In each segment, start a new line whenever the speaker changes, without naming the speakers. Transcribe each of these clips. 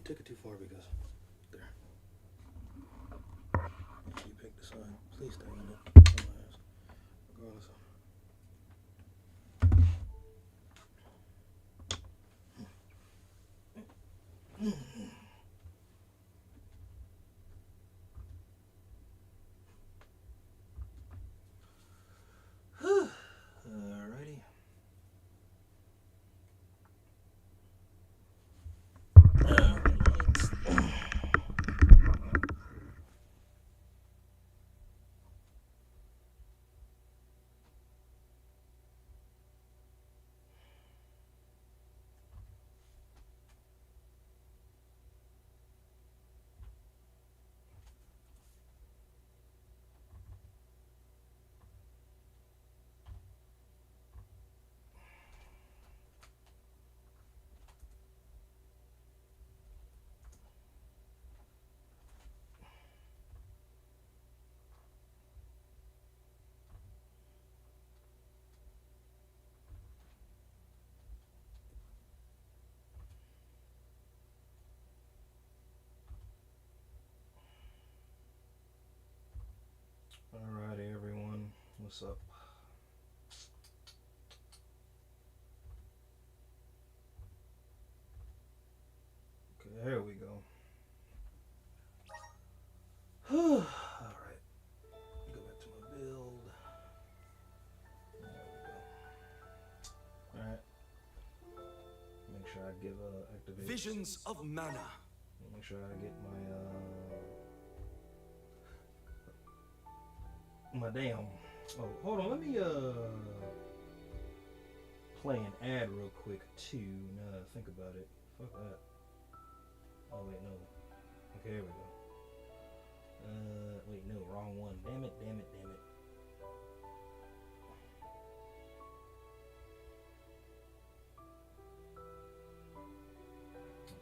took it too far because there. You picked the side. Please stay on it. Regardless of. Alrighty. Alrighty, everyone. What's up? Okay, there we go. Alright. Go back to my build. There we go. Alright. Make sure I give activate.
Visions of mana.
Make sure I get my damn. Oh, hold on. Let me play an ad real quick too. Now that I think about it, fuck that. Oh wait, no. Okay, here we go. Wait, no, wrong one. Damn it, damn it, damn it.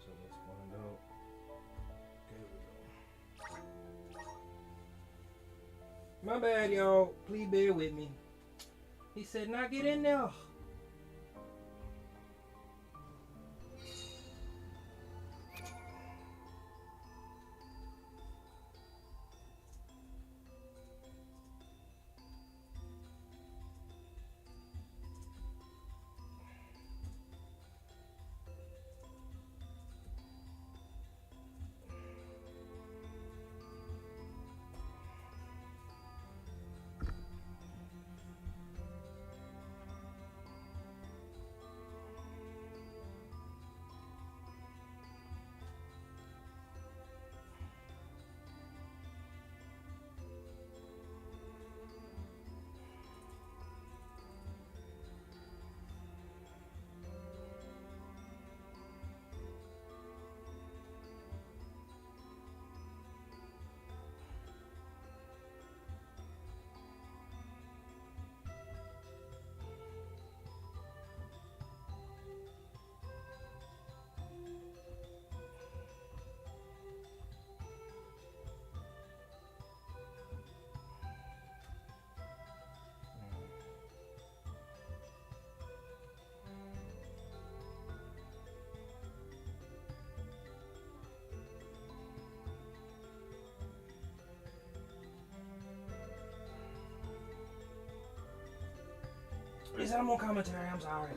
So let's find out. Okay, here we go. My bad, y'all. Please bear with me. He said, "Now get in there." Please, I'm on commentary. I'm sorry.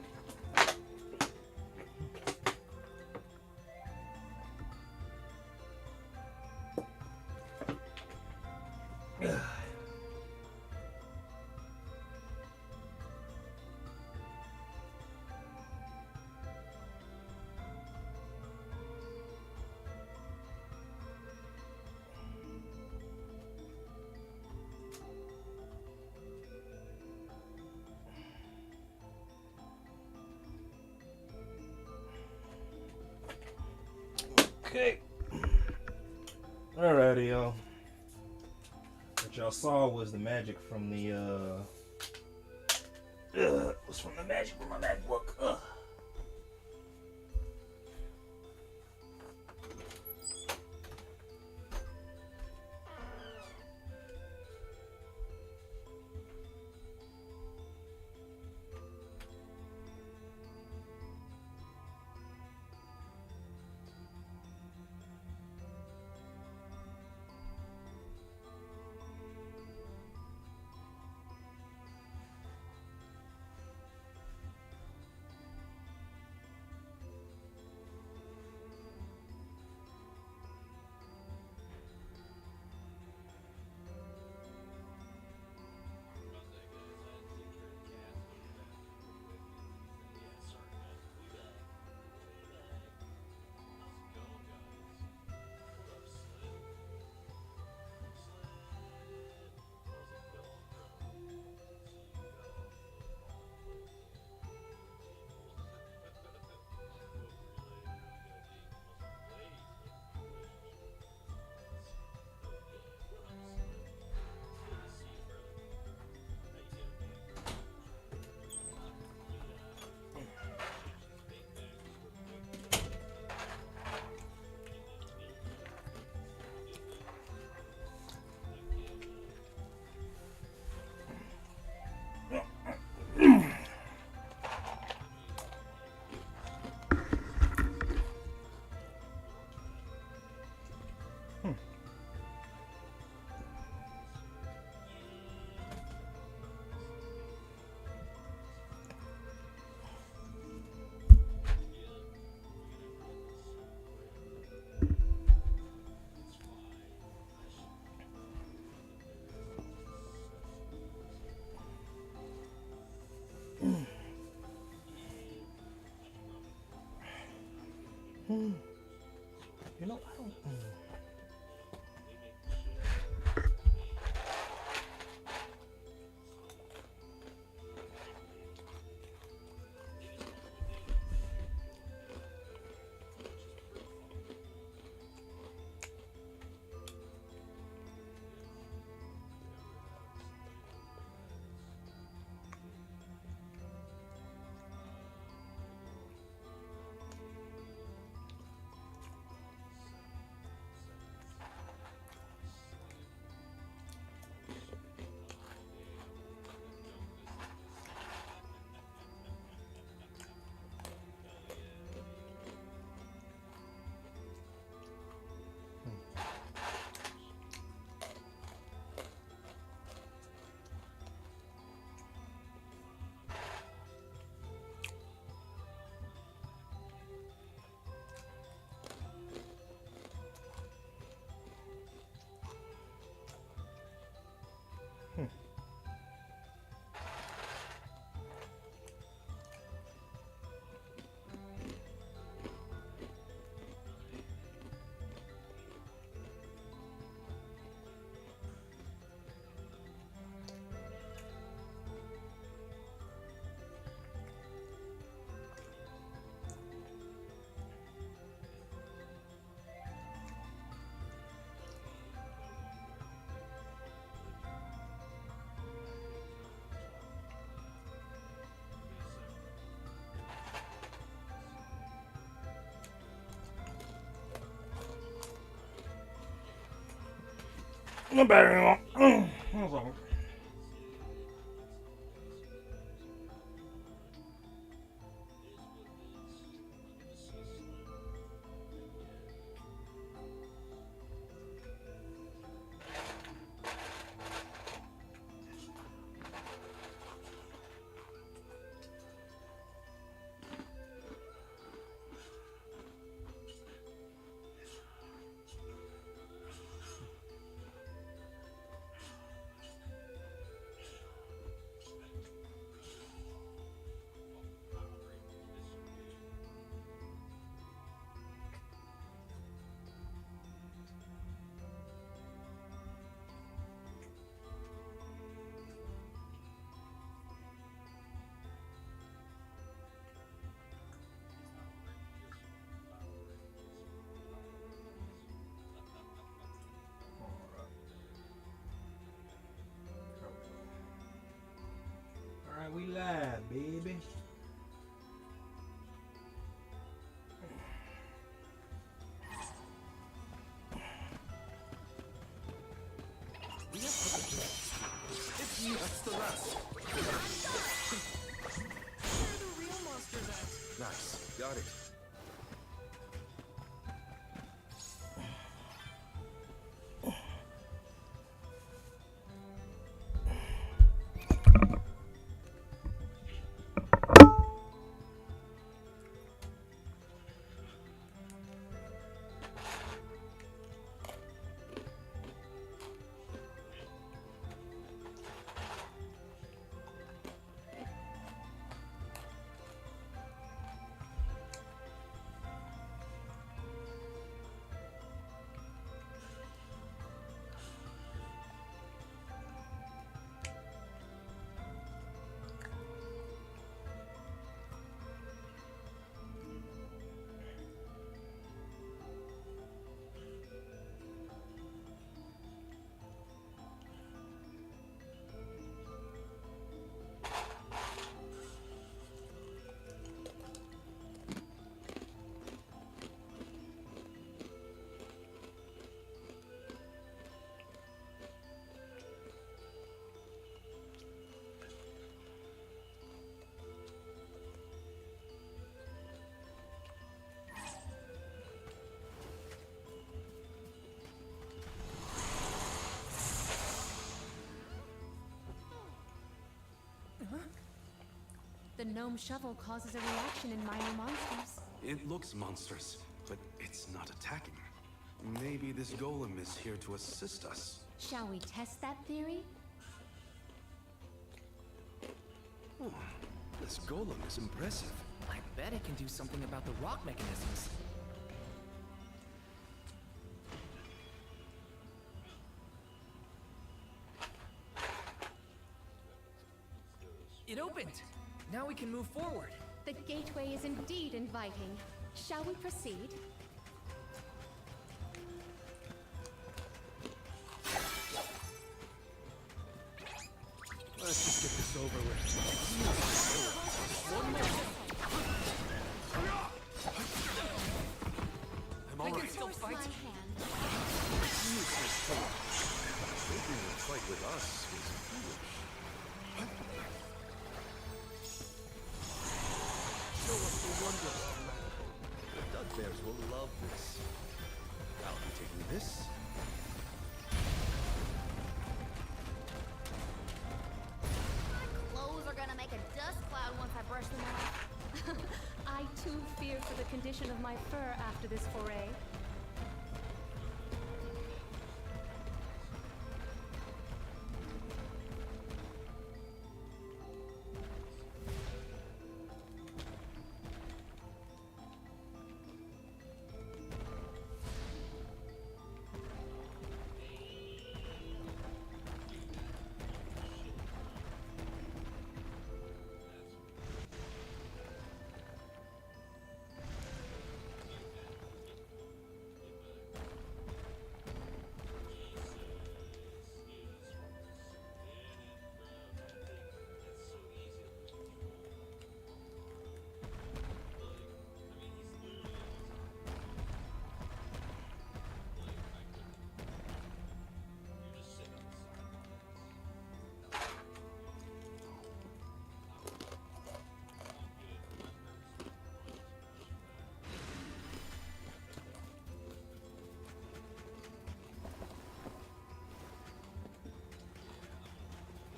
Okay. Alrighty, y'all. What y'all saw was the magic from the was from the magic from my MacBook. You know, I don't. No better. Alright, we live, baby.
It's you, that's the rest.
Where are the real monsters at?
Nice, got it.
The gnome shovel causes a reaction in minor monsters.
It looks monstrous, but it's not attacking. Maybe this golem is here to assist us.
Shall we test that theory?
Oh, this golem is impressive.
I bet it can do something about the rock mechanisms. opened. Now we can move forward.
The gateway is indeed inviting. Shall we proceed?
Let's just get this over with. I'm
I
alright.
can still
Force
fight.
my hand.
Taking a fight with us is foolish. Show us the wonder of Magical. The Dugbears will love this. I'll be taking this.
Clothes are gonna make a dust cloud once I brush them off. I too fear for the condition of my fur after this foray.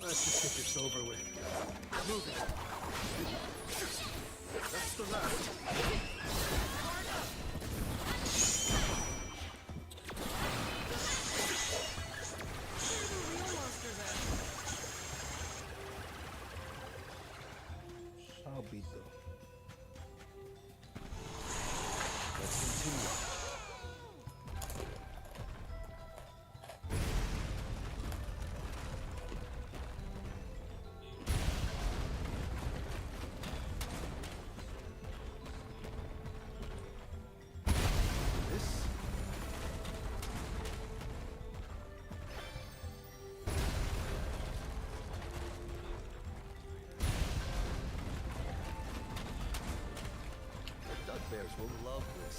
Let's just get this over with. Move it. That's the last.
I'll beat them.
Let's continue. This? The Dugbears will love this.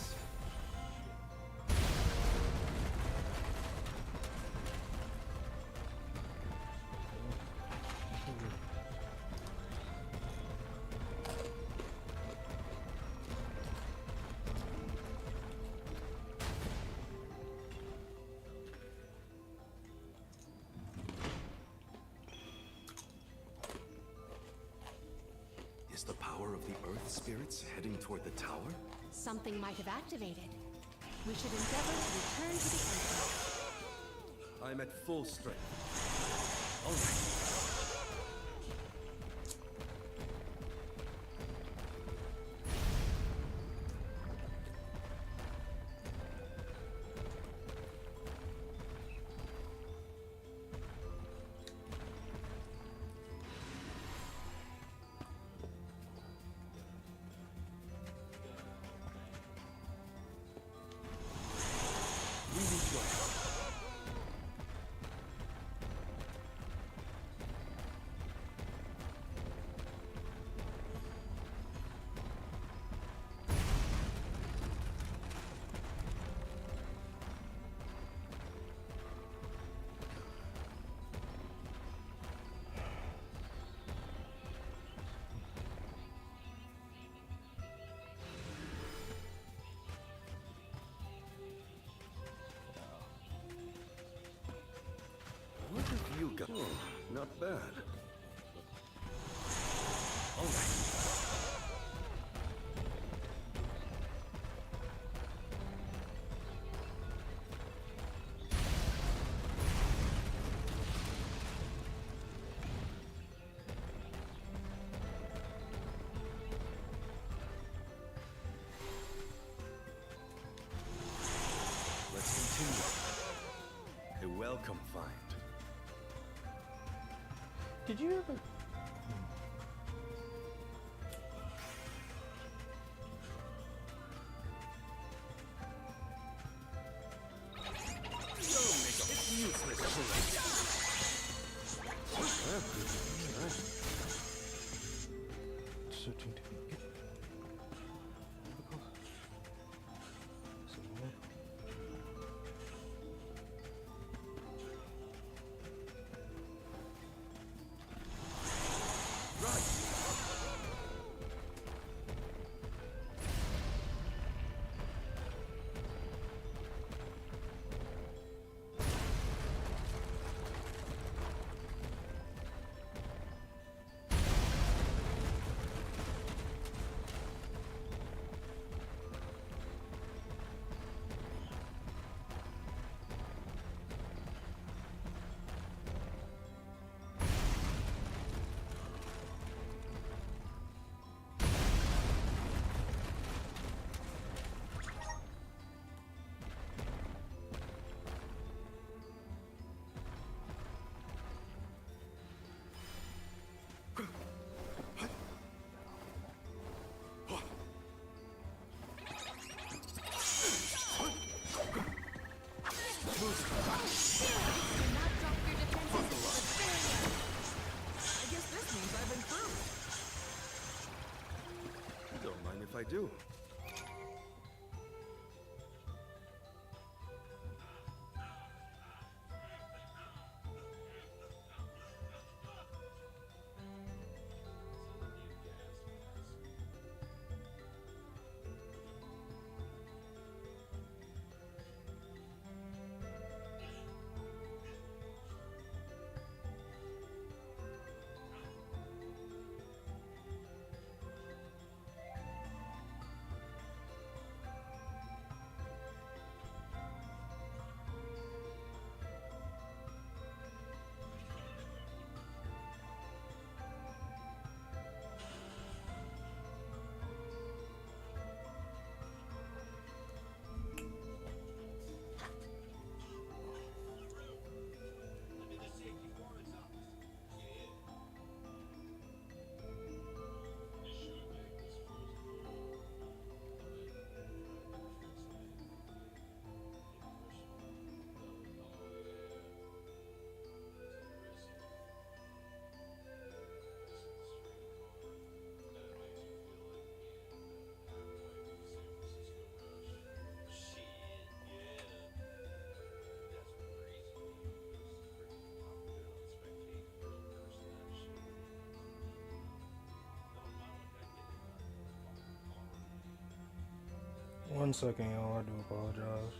Is the power of the Earth Spirits heading toward the tower?
Something might have activated. We should endeavor to return to the Emperor.
I'm at full strength. All right. Really good. What have you got? Oh, not bad. All right. Let's continue. A welcome find.
Did you ever?
Don't mind if I do.
One second, y'all. I do apologize.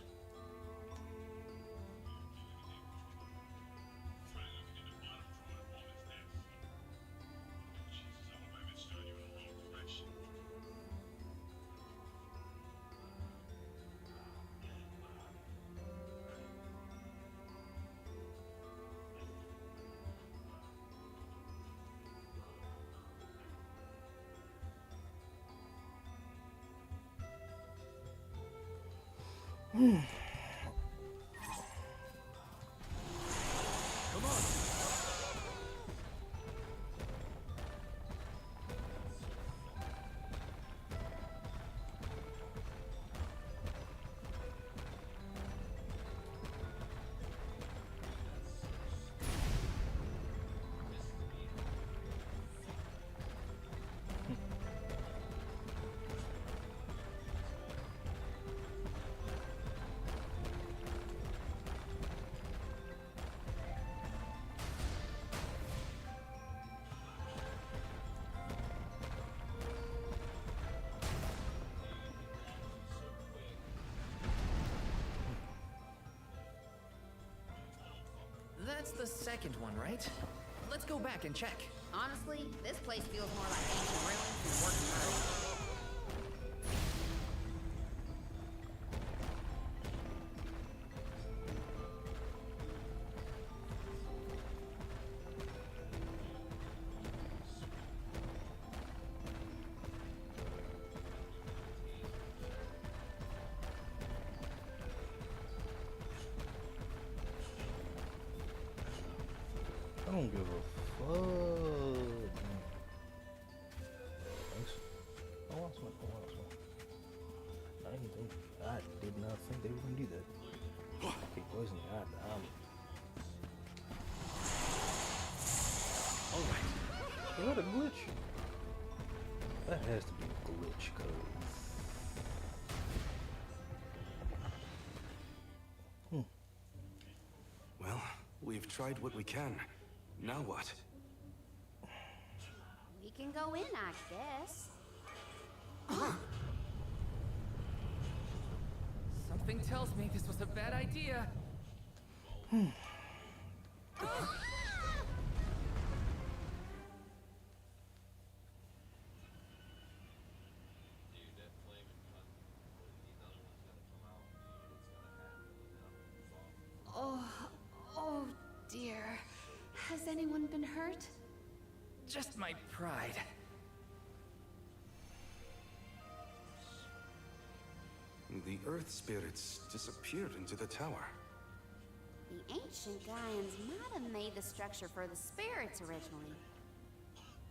That's the second one, right? Let's go back and check.
Honestly, this place feels more like ancient ruins than working roads.
I don't give a fuck. Thanks. I want some. I didn't think. I did not think they were gonna do that. Keep poisoning. God damn.
All right.
Is that a glitch? That has to be a glitch code.
Well, we've tried what we can. Now what?
We can go in, I guess.
Something tells me this was a bad idea.
Oh dear. Has anyone been hurt?
Just my pride.
The Earth spirits disappeared into the tower.
The ancient Gaians might have made the structure for the spirits originally.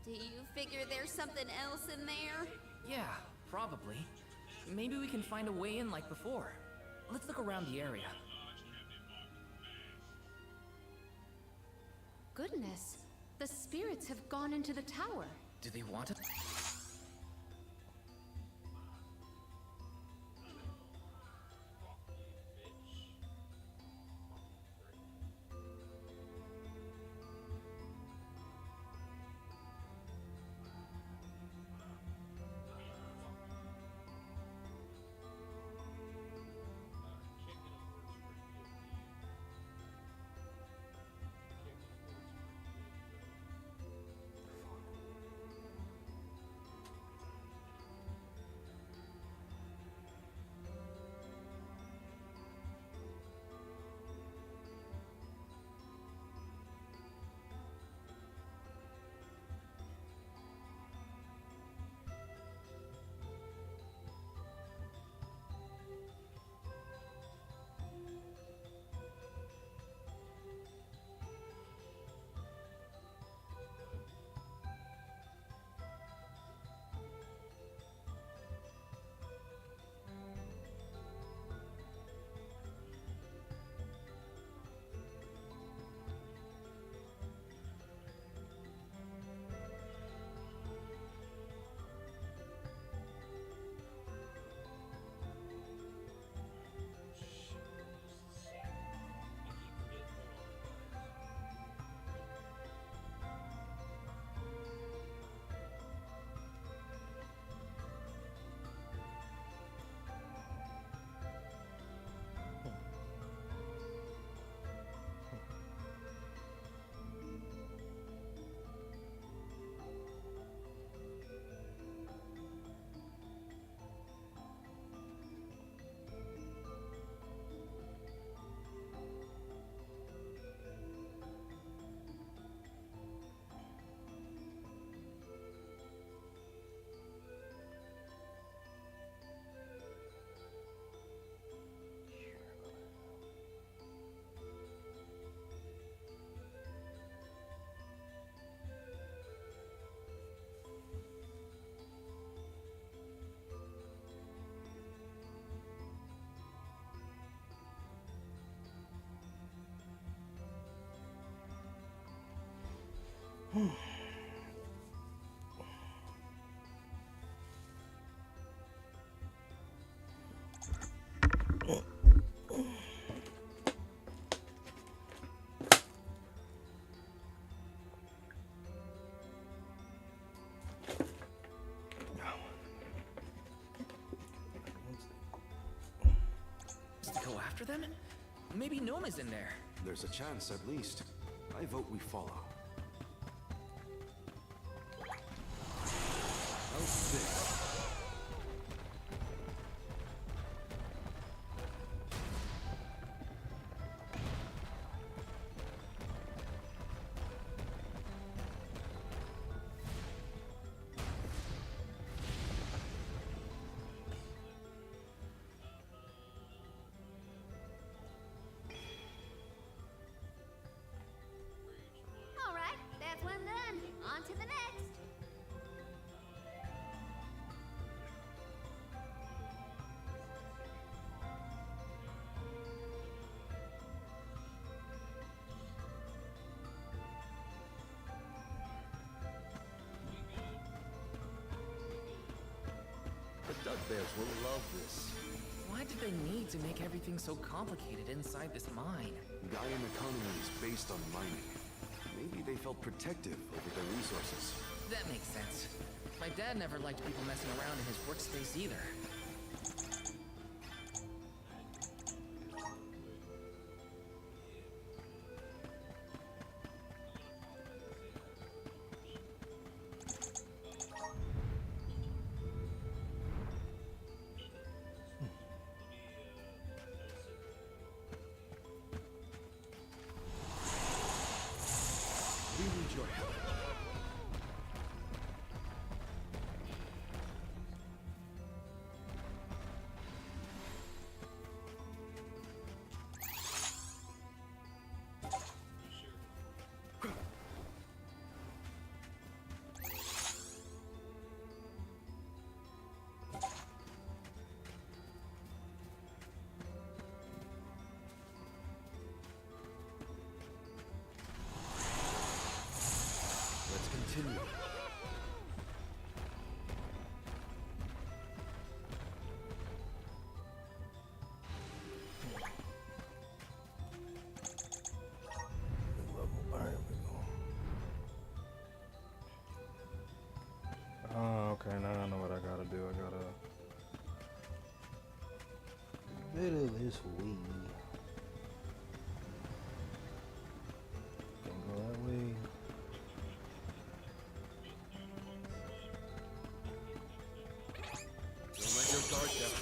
Do you figure there's something else in there?
Yeah, probably. Maybe we can find a way in like before. Let's look around the area.
Goodness. The spirits have gone into the tower.
Do they want to? To go after them? Maybe Gnome is in there.
There's a chance, at least. I vote we follow. How's this? Duckbears will love this.
Why did they need to make everything so complicated inside this mine?
Gaian economy is based on mining. Maybe they felt protective over their resources.
That makes sense. My dad never liked people messing around in his workspace either.
We need your help. Let's continue.
Alright, we go. Oh, okay, now I know what I gotta do. I gotta bit of this weed. Can't go that way.
Don't let your guard down.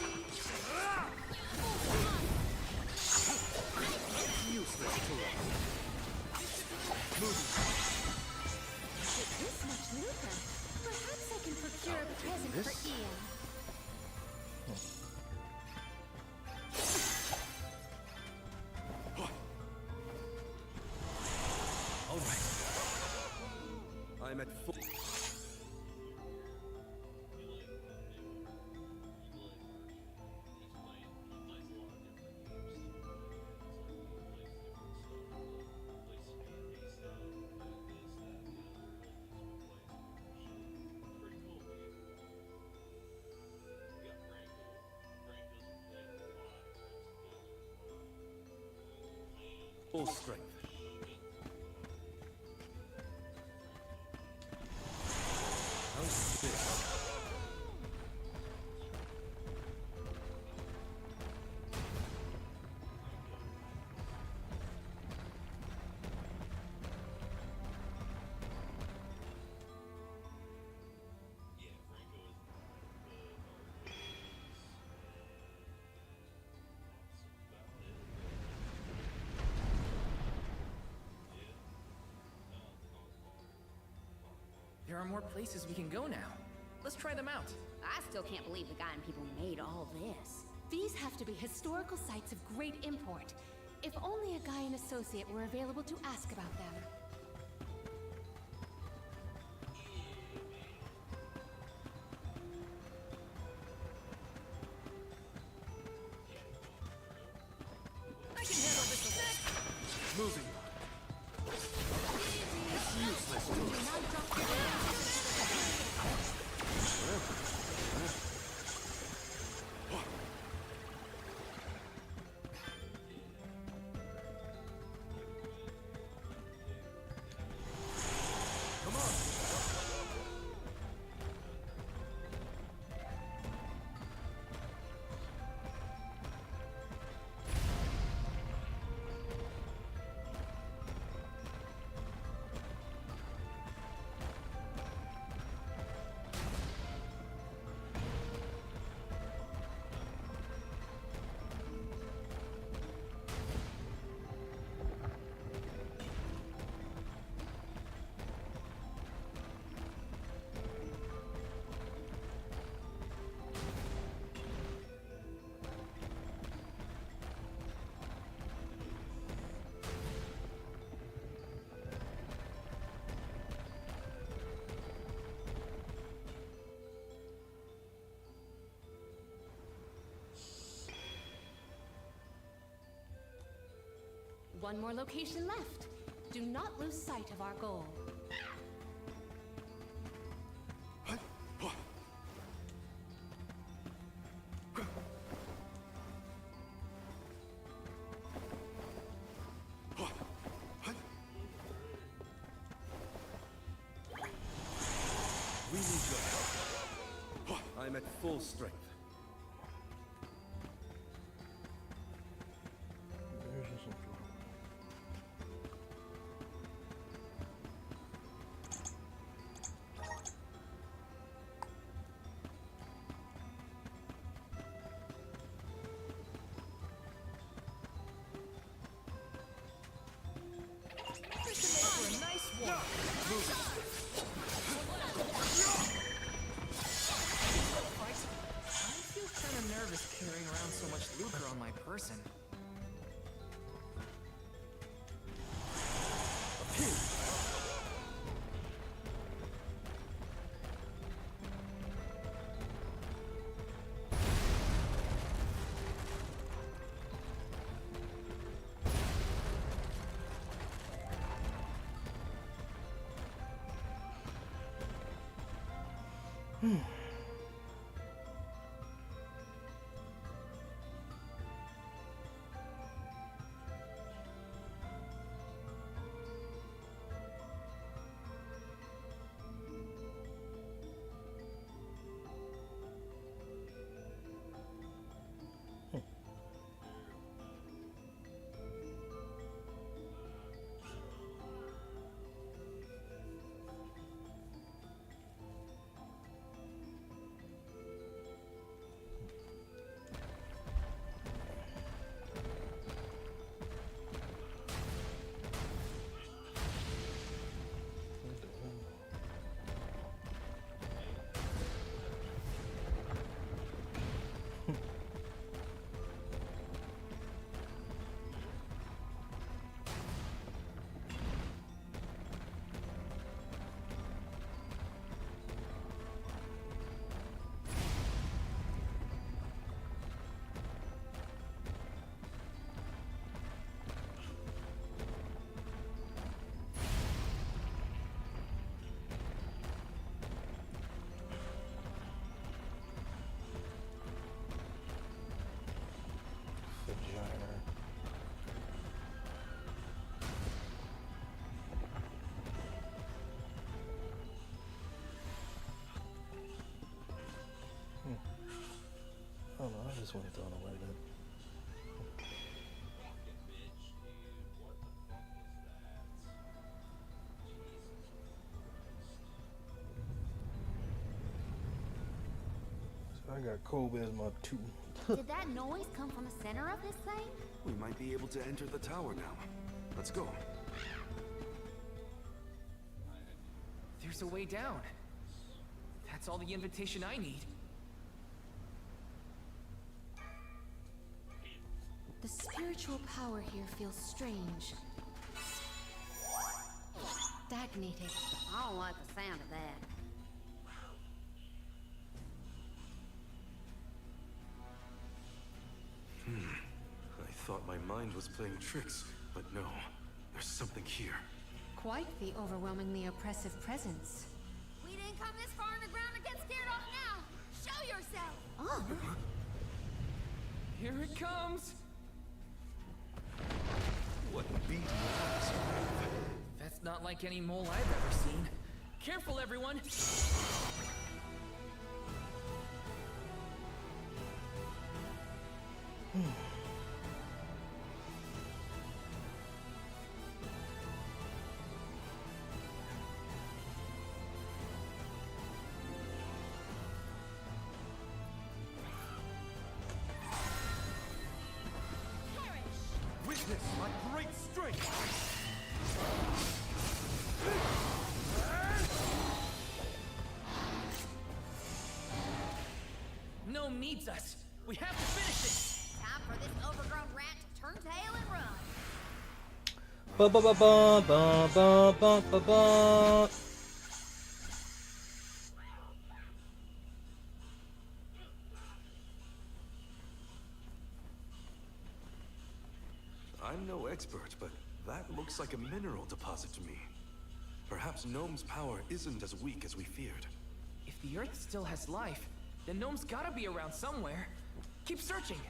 Useless to us.
With this much lucre, perhaps I can procure a present
this?
for Ian.
All right. I'm at full. Full strength. How's this?
There are more places we can go now. Let's try them out.
I still can't believe the Gaian people made all this.
These have to be historical sites of great import. If only a Gaian associate were available to ask about them.
I can handle this.
Moving. It's useless to us. Come on.
One more location left. Do not lose sight of our goal.
full strength.
There's just some food.
For a nice walk. I feel kind of nervous carrying around so much lucre on my person. Vagina. I don't know, I just want it thrown away then. So I got Kobe as my 2.
Did that noise come from the center of this thing?
We might be able to enter the tower now. Let's go.
There's a way down. That's all the invitation I need.
The spiritual power here feels strange. Stagnated.
I don't like the sound of that.
I thought my mind was playing tricks, but no. There's something here.
Quite the overwhelmingly oppressive presence.
We didn't come this far in the ground to get scared off now. Show yourself.
Oh,
Here it comes!
What beat was?
That's not like any mole I've ever seen. Careful, everyone!
Witness my great strength!
Gnome needs us. We have to finish this.
Time for this overgrown rat to turn tail and run.
Ba ba ba ba ba ba ba ba ba.
I'm no expert, but that looks like a mineral deposit to me. Perhaps Gnome's power isn't as weak as we feared.
If the Earth still has life, then Gnome's gotta be around somewhere. Keep searching.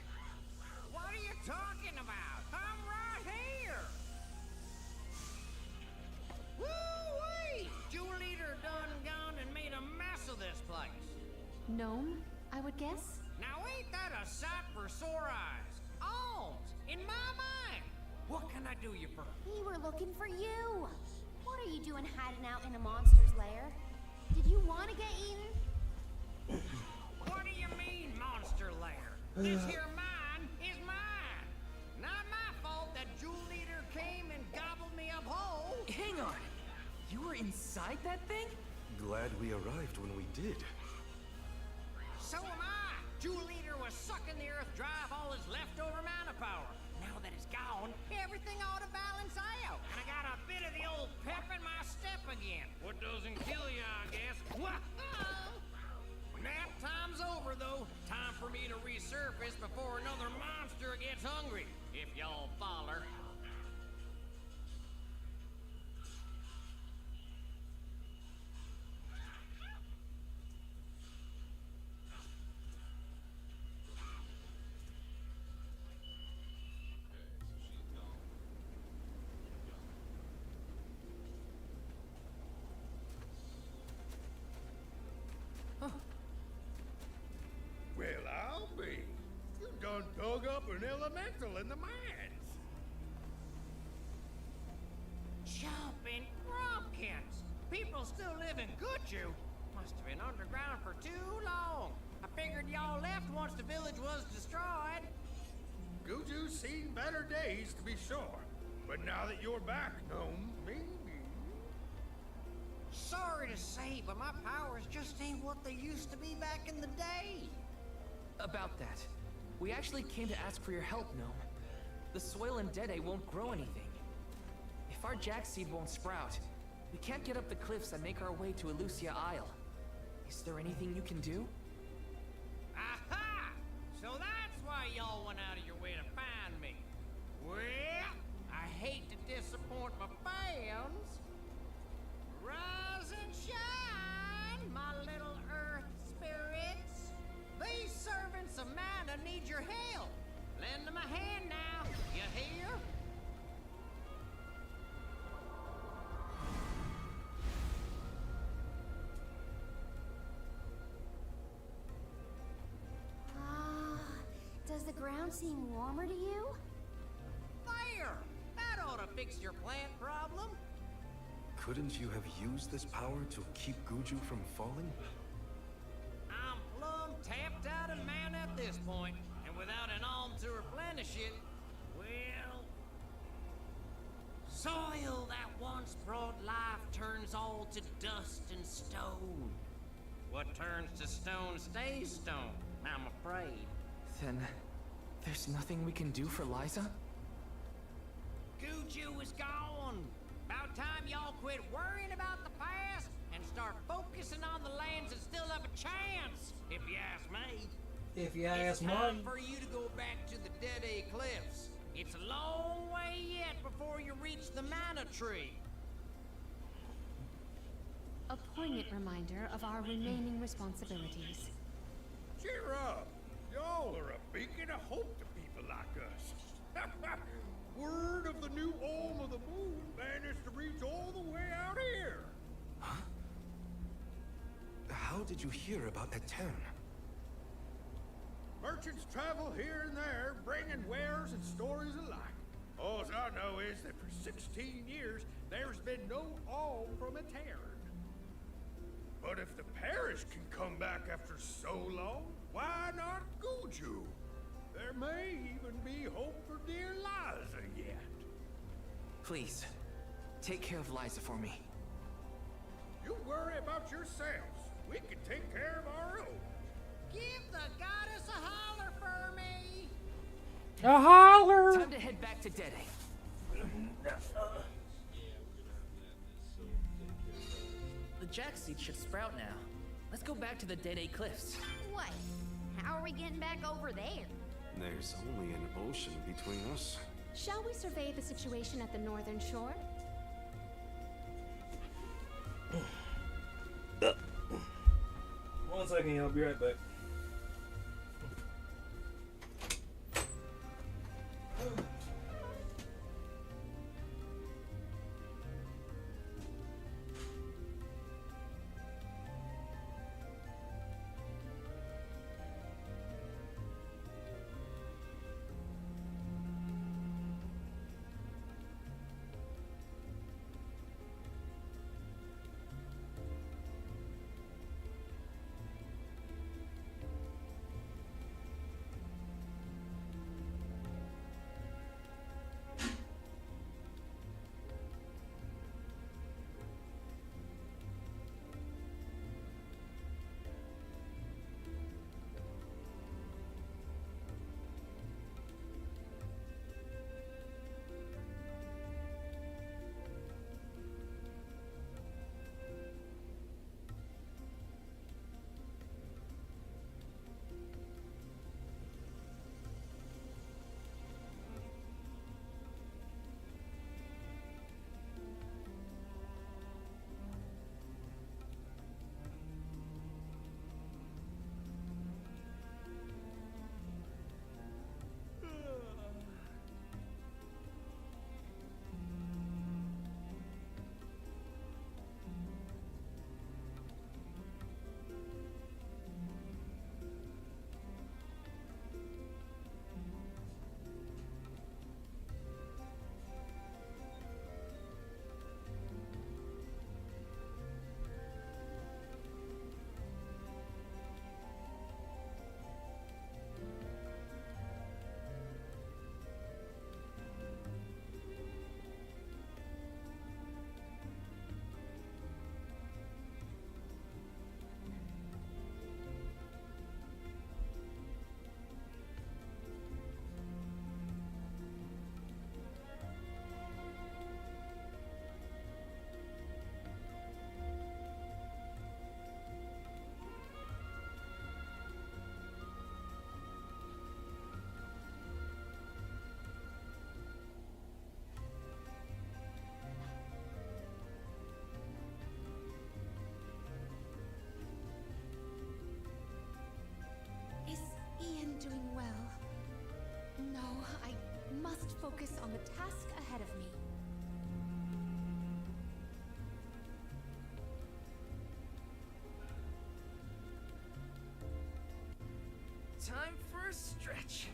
What are you talking about? I'm right here! Woo-wee! Jewel Eater done gone and made a mess of this place.
Gnome, I would guess.
Now ain't that a sight for sore eyes? Alms, in my mind. What can I do you for?
We were looking for you. What are you doing hiding out in a monster's lair? Did you want to get eaten?
What do you mean, monster lair? This here mine is mine. Not my fault that Jewel Eater came and gobbled me up whole.
Hang on! You were inside that thing?
Glad we arrived when we did.
So am I. Jewel Eater was sucking the earth dry of all his leftover mana power. Now that it's gone, everything ought to balance out. And I got a bit of the old pep in my step again. What doesn't kill you, I guess. Nap time's over, though. Time for me to resurface before another monster gets hungry. If y'all follow.
Well, I'll be. You done dug up an elemental in the mines.
Jumping Grumpkins! People still live in Guju. Must have been underground for too long. I figured y'all left once the village was destroyed.
Guju's seen better days, to be sure. But now that you're back, Gnome, maybe...
Sorry to say, but my powers just ain't what they used to be back in the day.
About that, we actually came to ask for your help, Gnome. The soil in Dede won't grow anything. If our jack seed won't sprout, we can't get up the cliffs and make our way to Elusia Isle. Is there anything you can do?
Aha! So that's why y'all went out of your way to find me. Well, I hate to disappoint my fans. Rise and shine, my little earth spirits. These servants of mana need your help. Lend them a hand now, you hear?
Does the ground seem warmer to you?
There! That ought to fix your plant problem.
Couldn't you have used this power to keep Guju from falling?
I'm plumb tapped out of mana at this point, and without an alm to replenish it, well... Soil that once brought life turns all to dust and stone. What turns to stone stays stone, I'm afraid.
Then, there's nothing we can do for Liza?
Guju is gone! About time y'all quit worrying about the past and start focusing on the lands that still have a chance, if you ask me.
If you ask
It's time
mine.
for you to go back to the Dede Cliffs. It's a long way yet before you reach the Mana Tree.
A poignant reminder of our remaining responsibilities.
Cheer up. Y'all are a beacon of hope to people like us. Word of the new Olm of the Moon managed to reach all the way out here.
How did you hear about Eten?
Merchants travel here and there, bringing wares and stories alike. All I know is that for 16 years, there's been no Olm from Eten. But if the parish can come back after so long, why not Guju? There may even be hope for dear Liza yet.
Please, take care of Liza for me.
You worry about yourselves. We can take care of our own.
Give the goddess a holler for me!
A holler!
Time to head back to Dede. The jack seed should sprout now. Let's go back to the Dede Cliffs.
What? How are we getting back over there?
There's only an ocean between us.
Shall we survey the situation at the northern shore?
One second, y'all. Be right back.
doing well. No, I must focus on the task ahead of me.
Time for a stretch.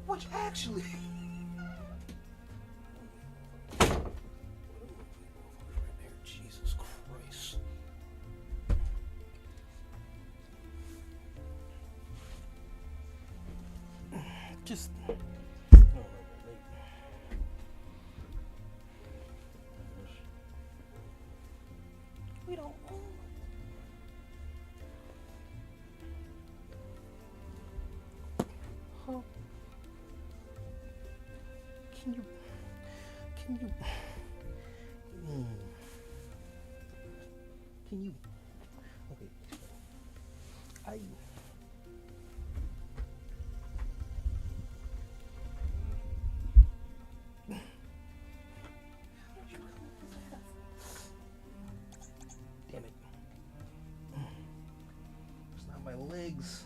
Which actually. Jesus Christ. Just. We don't. Huh? Can you? Can you? Okay. I. Damn it. It's not my legs.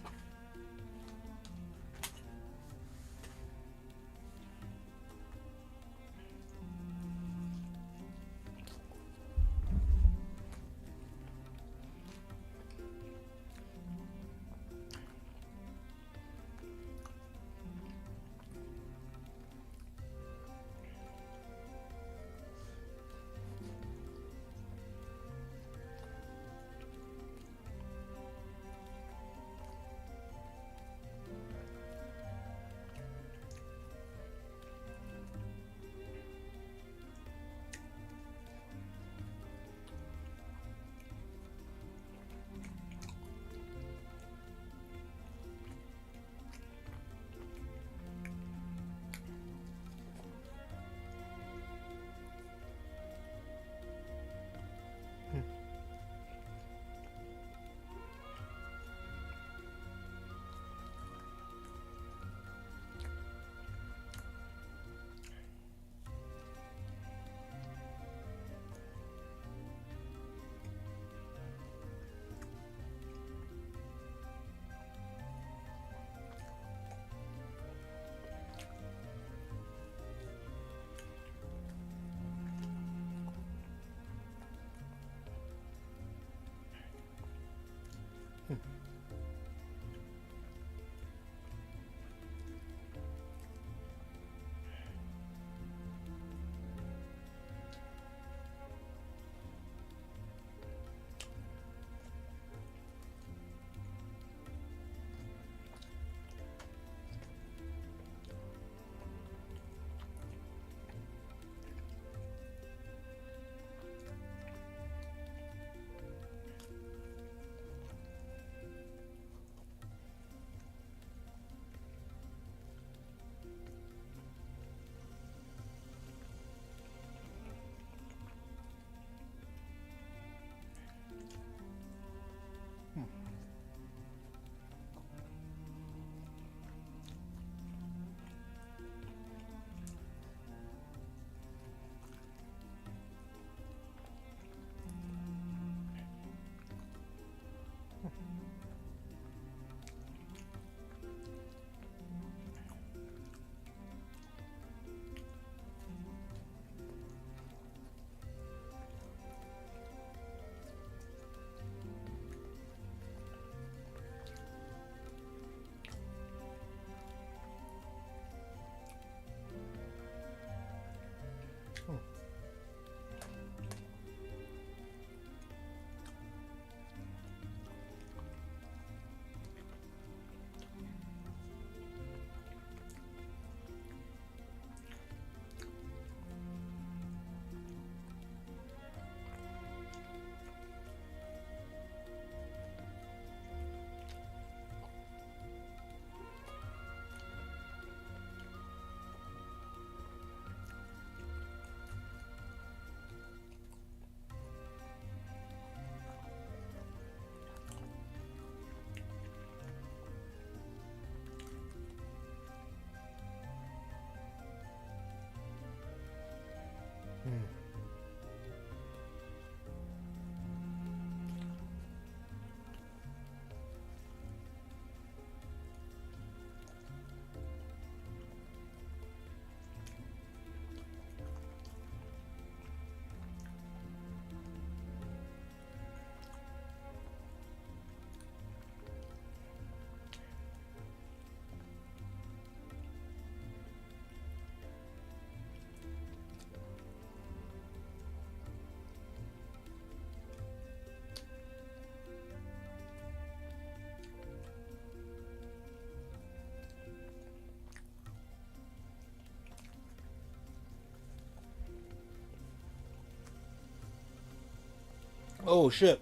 Oh shit.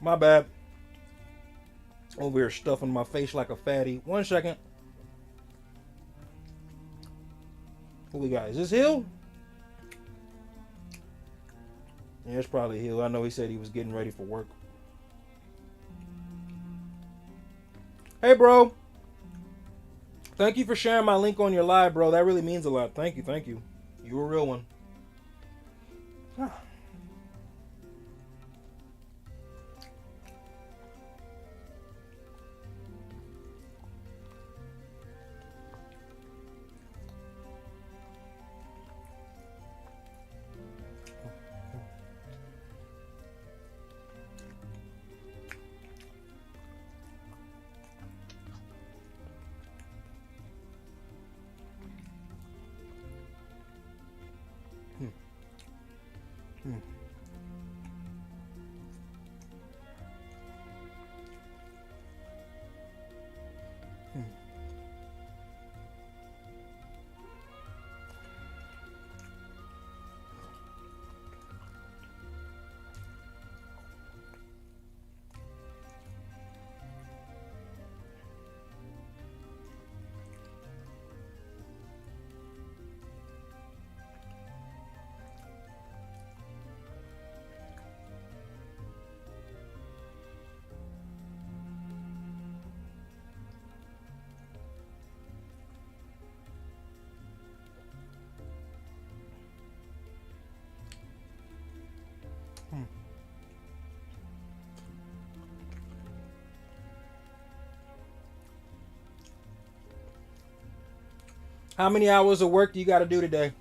My bad. Over here stuffing my face like a fatty. 1 second. What we got? Is this Hill? Yeah, it's probably Hill. I know he said he was getting ready for work. Hey, bro. Thank you for sharing my link on your live, bro. That really means a lot. Thank you, thank you. You a real one. How many hours of work do you got to do today?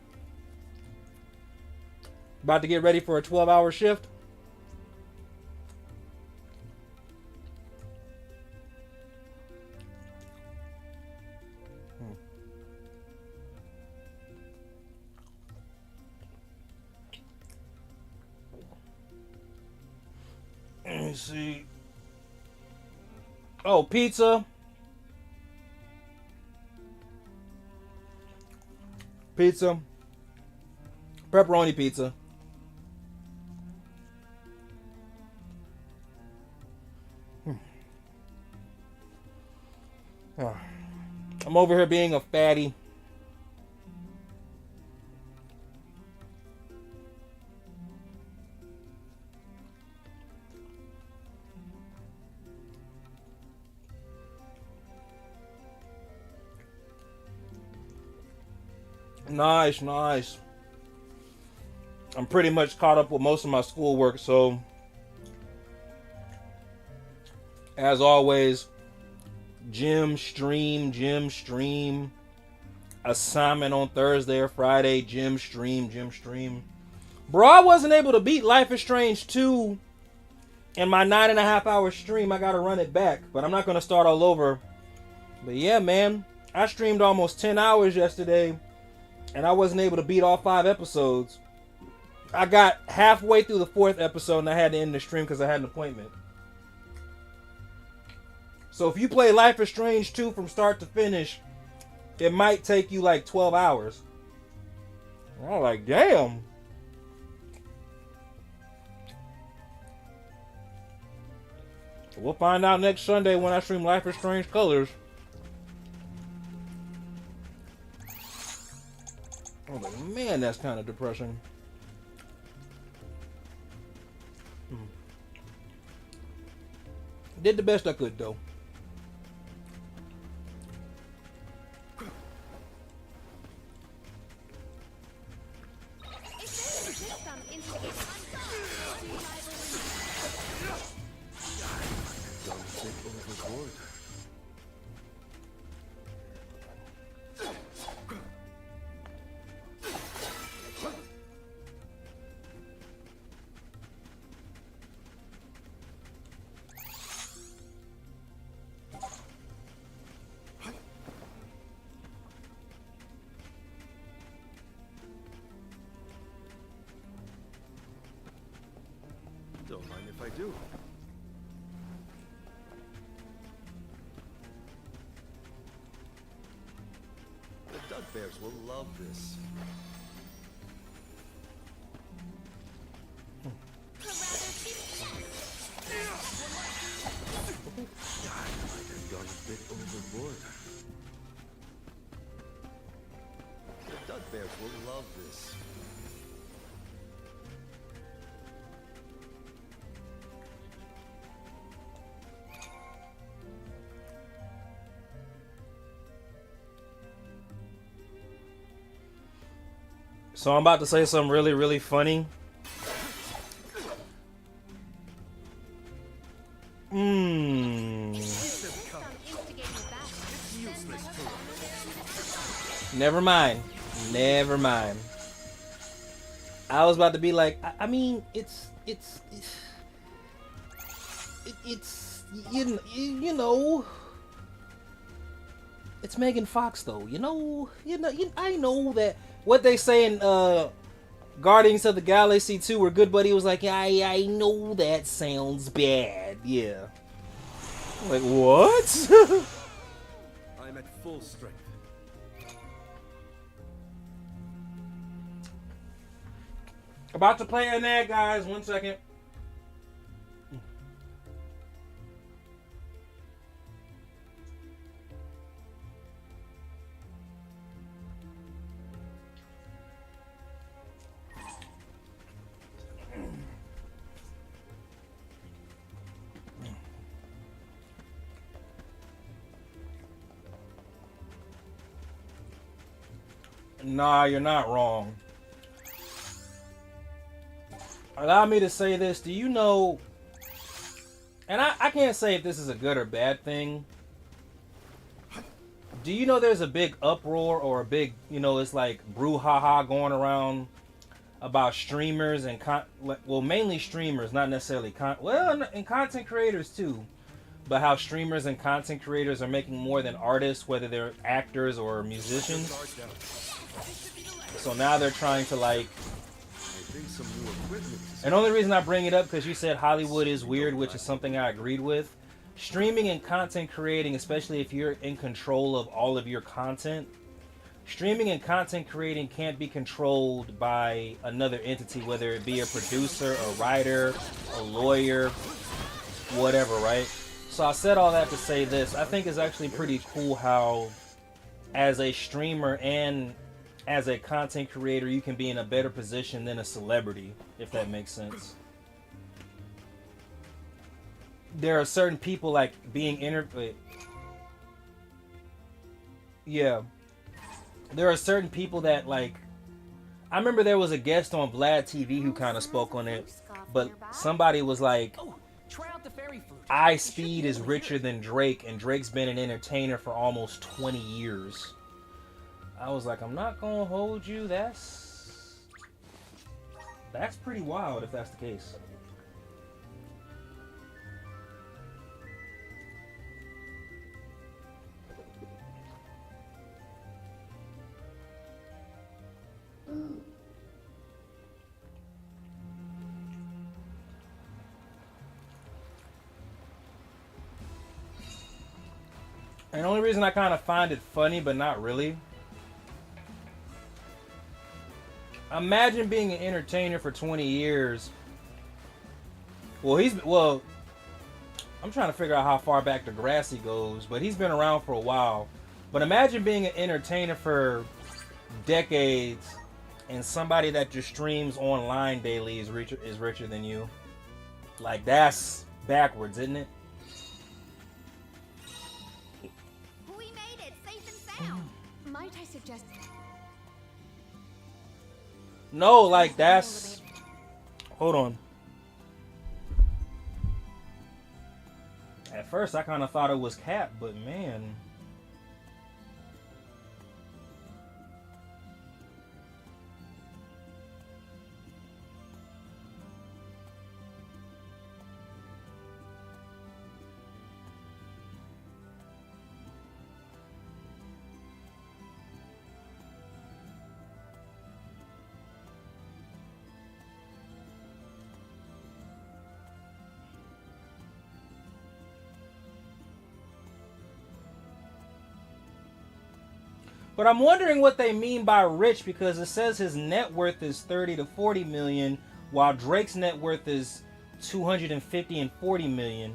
About to get ready for a 12-hour shift? Let me see. Oh, pizza. Pizza. Pepperoni pizza. I'm over here being a fatty. Nice, nice. I'm pretty much caught up with most of my schoolwork, so as always, gym stream. Assignment on Thursday or Friday, gym stream. Bro, I wasn't able to beat Life is Strange 2 in my 9.5 hour stream. I gotta run it back, but I'm not gonna start all over. But yeah, man, I streamed almost 10 hours yesterday, and I wasn't able to beat all 5 episodes. I got halfway through the 4th episode, and I had to end the stream because I had an appointment. So if you play Life is Strange 2 from start to finish, it might take you like 12 hours. I'm like, damn. We'll find out next Sunday when I stream Life is Strange Colors. Oh, but man, that's kind of depressing. Did the best I could, though.
Don't mind if I do. The Dugbears will love this.
A rather
love this.
So I'm about to say something really, really funny. Never mind. Never mind. I was about to be like, I mean, it's you know, it's Megan Fox though. I know that what they say in Guardians of the Galaxy 2 were good, but he was like, I know that sounds bad. Yeah. Like, what?
I'm at full strength.
About to play an ad, guys. 1 second. Nah, you're not wrong. Allow me to say this. Do you know, and I can't say if this is a good or bad thing. Do you know there's a big uproar or a big, it's like brouhaha going around about streamers and, well, mainly streamers, not necessarily, and content creators too. But how streamers and content creators are making more than artists, whether they're actors or musicians. So now they're trying to and the only reason I bring it up because you said Hollywood is weird, which is something I agreed with. Streaming and content creating, especially if you're in control of all of your content, streaming and content creating can't be controlled by another entity, whether it be a producer, a writer, a lawyer, whatever, right? So I said all that to say this. I think it's actually pretty cool how, as a streamer and as a content creator, you can be in a better position than a celebrity, if that makes sense. There are certain people like being interviewed. Yeah. There are certain people that like. I remember there was a guest on Vlad TV who kind of spoke on it, but somebody was like, iSpeed is richer than Drake, and Drake's been an entertainer for almost 20 years. I was like, I'm not gonna hold you. That's pretty wild if that's the case. And the only reason I kind of find it funny, but not really. Imagine being an entertainer for 20 years. Well, I'm trying to figure out how far back Degrassi goes, but he's been around for a while. But imagine being an entertainer for decades and somebody that just streams online daily is richer than you. Like, that's backwards, isn't it?
We made it safe and sound.
Might I suggest?
No, like that's. Hold on. At first, I kind of thought it was Cap, but man. But I'm wondering what they mean by rich, because it says his net worth is 30 to 40 million, while Drake's net worth is 250 and 40 million.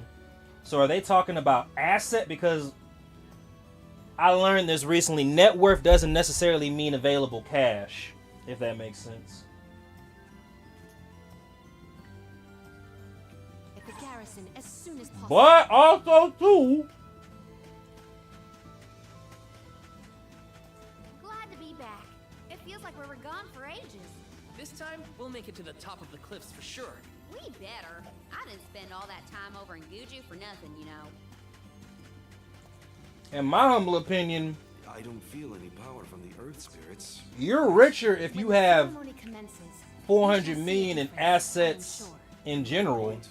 So are they talking about asset? Because I learned this recently. Net worth doesn't necessarily mean available cash. if that makes sense.
At the garrison as soon as possible.
But also too,
Glad to be back. It feels like we were gone for ages.
This time, we'll make it to the top of the cliffs for sure.
We better. I didn't spend all that time over in Guju for nothing, you know.
in my humble opinion,
I don't feel any power from the earth spirits.
you're richer if you
When the
have
ceremony commences, we
400
shall see
million
a
in
difference, I am
assets
sure.
in general.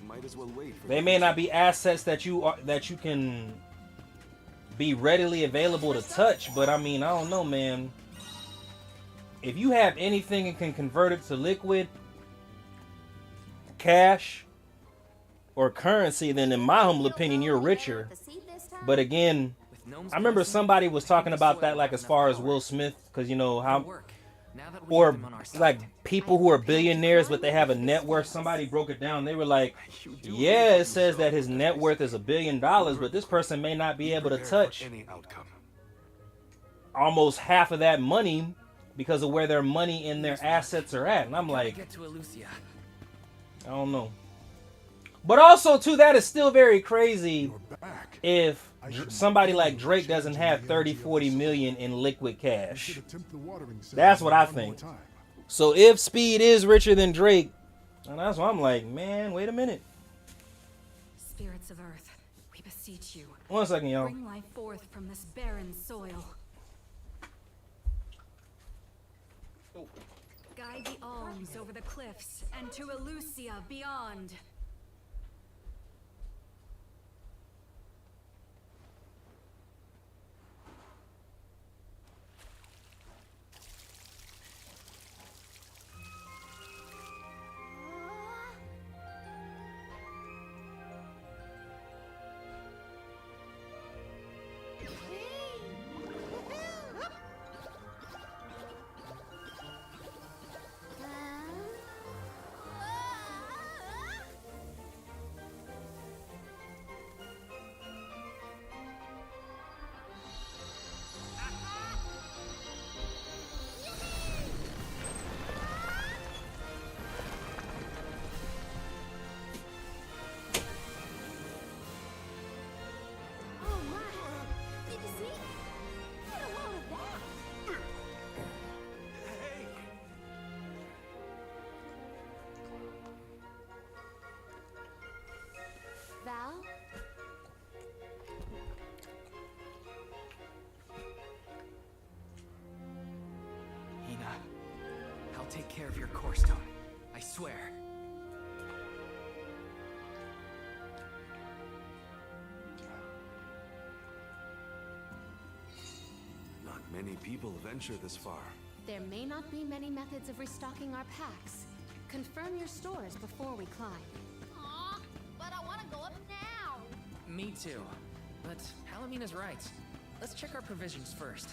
Might as well wait for
They may not be assets that you can be readily available to touch, but I mean, I don't know, man. If you have anything and can convert it to liquid cash or currency, then in my humble opinion, you're richer.
The seed this time?
But again,
With gnomes
I remember
blessing,
somebody was
I think
talking
the
about
soil
that,
will
like
have
as far as
enough
Will
power.
Smith, because you know
It'll
how,
work, now that we
or
have them on our side.
like people who are billionaires but they have a net worth. Somebody broke it down. They were like, yeah, it says that his net worth is $1 billion, but this person may not be able to
prepare for
touch
any outcome.
almost half of that money because of where their money and their assets are at. And I'm
Gotta
like,
get to Elusia.
I don't know. But also, too, that is still very crazy
Back.
if somebody like Drake doesn't have 30-40 million in liquid
Should
cash.
attempt the watering
That's what I
ceremony one
think.
more time.
So if Speed is richer than Drake, and that's why I'm like, man, wait a minute.
Spirits of Earth, we beseech you.
1 second, y'all.
Bring life forth from this barren soil. Guide the alms over the cliffs and to Elusia beyond.
Oh my! Did you see? What a load of that! Val?
Hina, I'll take care of your core stone. I swear.
Not many people venture this far.
There may not be many methods of restocking our packs. Confirm your stores before we climb.
Aw, but I want to go up now.
Me too. But Halamina's right. Let's check our provisions first.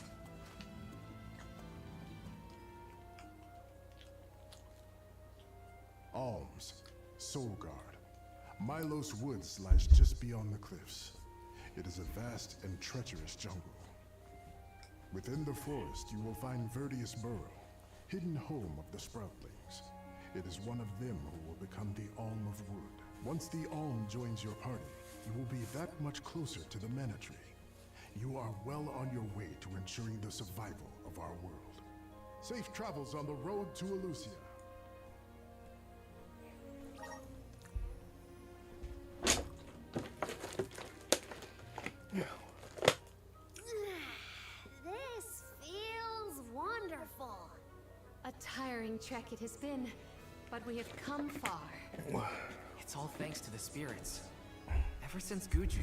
Alms, Soul Guard. Milos Woods lies just beyond the cliffs. It is a vast and treacherous jungle. Within the forest, you will find Verdius Burrow, hidden home of the Sproutlings. It is one of them who will become the Alm of Wood. Once the Alm joins your party, you will be that much closer to the Mana Tree. You are well on your way to ensuring the survival of our world. Safe travels on the road to Elusia.
This feels wonderful.
A tiring trek it has been, but we have come far.
It's all thanks to the spirits. Ever since Guju,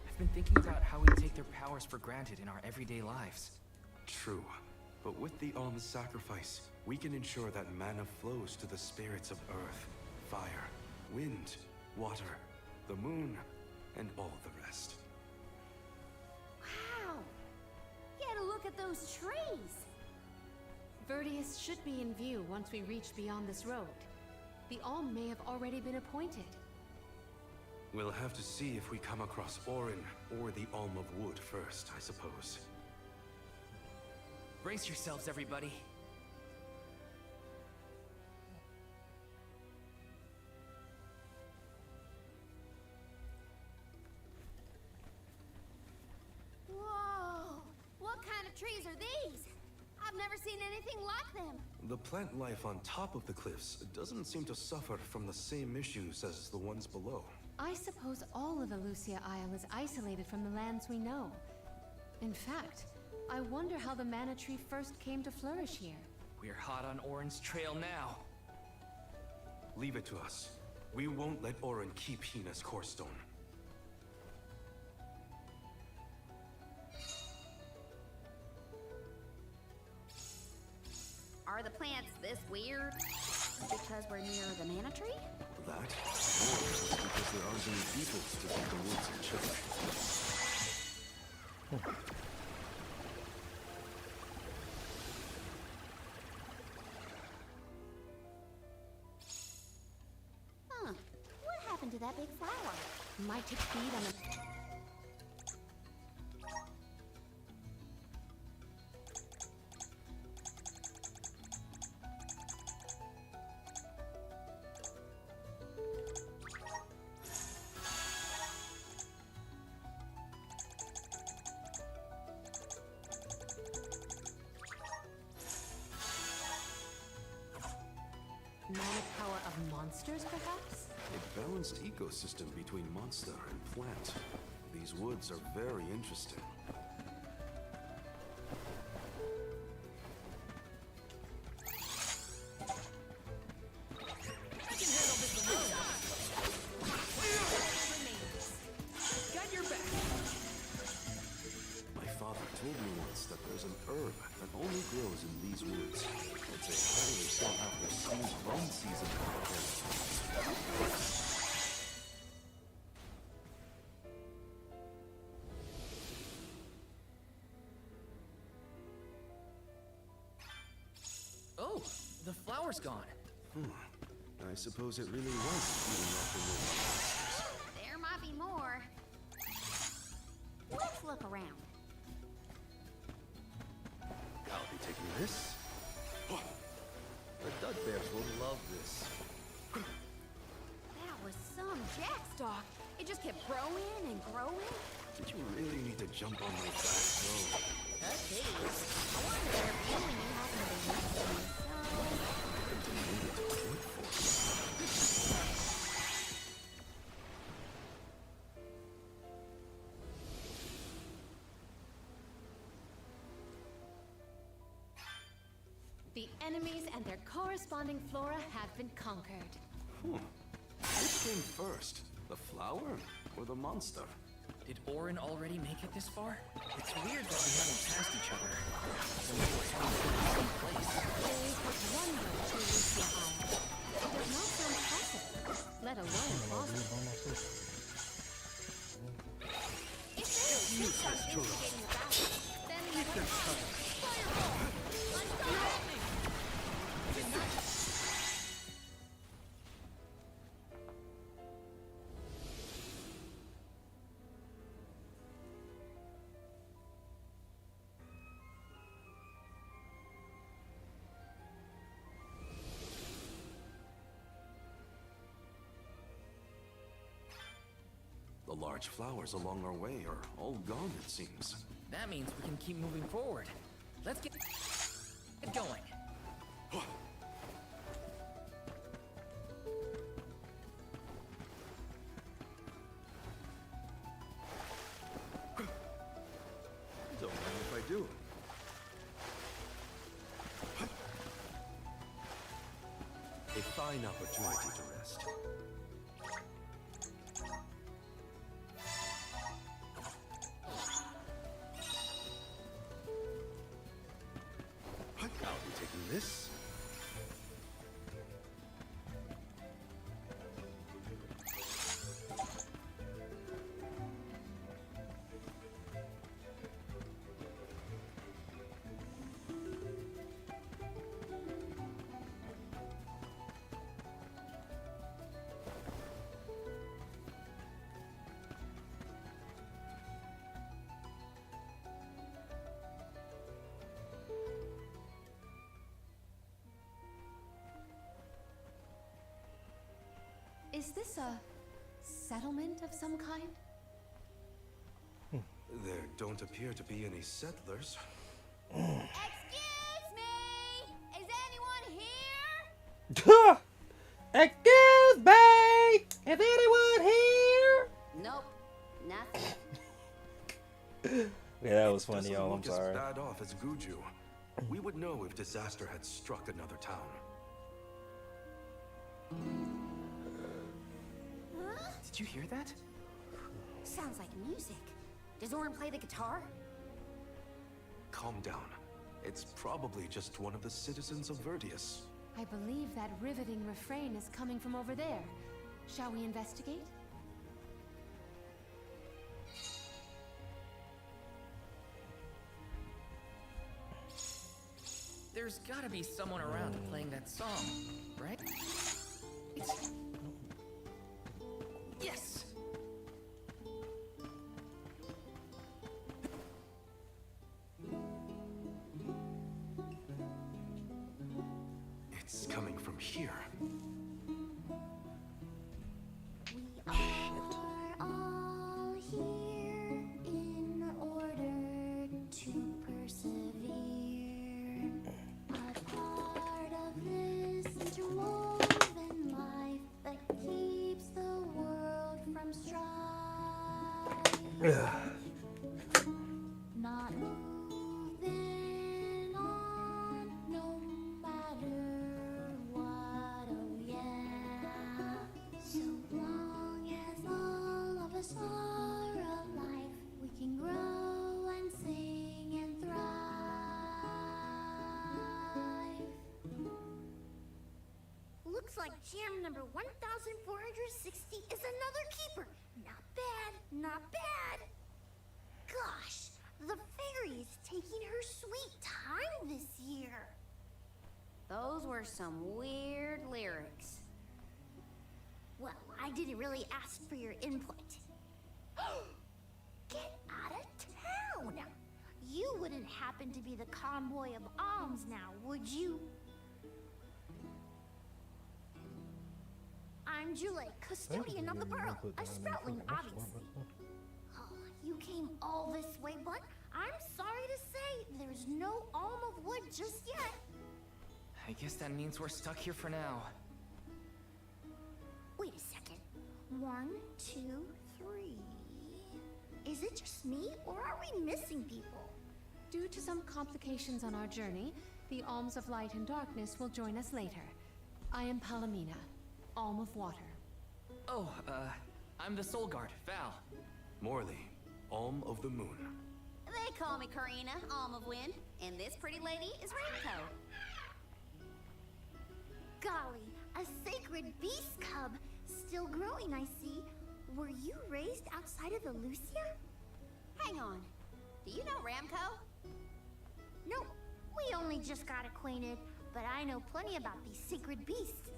I've been thinking about how we take their powers for granted in our everyday lives.
True. But with the alms sacrifice, we can ensure that mana flows to the spirits of earth, fire, wind, water, the moon, and all the rest.
Wow! Get a look at those trees.
Verdius should be in view once we reach beyond this road. The Alm may have already been appointed.
We'll have to see if we come across Orin or the Alm of Wood first, I suppose.
Brace yourselves, everybody.
of trees are these? I've never seen anything like them.
The plant life on top of the cliffs doesn't seem to suffer from the same issues as the ones below.
I suppose all of Elusia Isle is isolated from the lands we know. In fact, I wonder how the mana tree first came to flourish here.
We're hot on Orin's trail now.
Leave it to us. We won't let Orin keep Hina's core stone.
Are the plants this weird? Because we're near the mana tree?
That, or because there aren't any beetles to keep the woods in check.
Huh. What happened to that big flower?
Might it feed on a... Mana power of monsters, perhaps?
A balanced ecosystem between monster and plant. These woods are very interesting.
I can handle this alone. Got your back.
My father told me once that there's an herb that only grows in these woods. It's a highly sought after seed one season ahead.
Oh, the flower's gone.
I suppose it really was eating off the wood.
There might be more. Let's look around.
I'll be taking this. The dud bears will love this.
That was some jackstock. It just kept growing and growing.
Did you really need to jump on my back, though?
Okay. I wonder if you and you happen to be next to me,
The enemies and their corresponding flora have been conquered.
Which came first? The flower or the monster?
Did Orin already make it this far? It's weird that we haven't passed each other. When we were heading to the same place.
There is but one road to Elusia Isle. It does not sound possible, let alone plausible.
If there is two stars instigating the battle, then fireball! Unstoppable!
The large flowers along our way are all gone, it seems.
That means we can keep moving forward. Let's get going.
Don't mind if I do. A fine opportunity to rest. I'll be taking this.
Is this a settlement of some kind?
There don't appear to be any settlers.
Excuse me! Is anyone here?
Excuse me! Is anyone here?
Nope. Nothing.
Yeah, that was funny,
Doesn't
y'all. I'm
look as
sorry.
bad off as Guju. We would know if disaster had struck another town.
Huh?
Did you hear that?
Sounds like music. Does Orin play the guitar?
Calm down. It's probably just one of the citizens of Vertius.
I believe that riveting refrain is coming from over there. Shall we investigate?
There's gotta be someone around playing that song, right? Yes!
It's coming from here.
We are all here in order to persevere. A part of this interwoven life that keeps the world from strife. Not moving on, no matter what, oh yeah. So long as all of us are alive, we can grow and sing and thrive. Looks like jam number 1460 is another keeper. Not bad, not bad. Gosh, the fairy is taking her sweet time this year. Those were some weird lyrics. Well, I didn't really ask for your input. Get out of town! You wouldn't happen to be the convoy of alms now, would you? I'm Jule, custodian of the borough, a sproutling, obviously. Oh, you came all this way, but I'm sorry to say there's no alm of wood just yet.
I guess that means we're stuck here for now.
Wait a second. 1, 2, 3. Is it just me, or are we missing people?
Due to some complications on our journey, the Alms of Light and Darkness will join us later. I am Palomina, Alm of Water.
Oh, I'm the Soul Guard, Val.
Morley, Alm of the Moon.
They call me Karina, Alm of Wind, and this pretty lady is Ramco. Golly, a sacred beast cub. Still growing, I see. Were you raised outside of Elusia? Hang on. Do you know Ramco? Nope. We only just got acquainted, but I know plenty about these sacred beasts.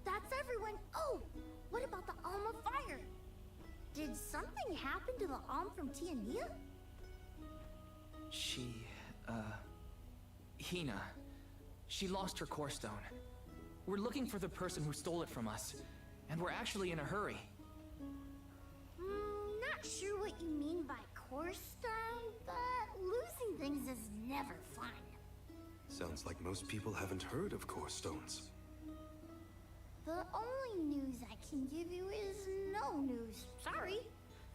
That's everyone. Oh, what about the Alm of Fire? Did something happen to the Alm from Tiania?
She, Hina. She lost her core stone. We're looking for the person who stole it from us, and we're actually in a hurry.
Not sure what you mean by core stone, but losing things is never fun.
Sounds like most people haven't heard of core stones.
The only news I can give you is no news. Sorry.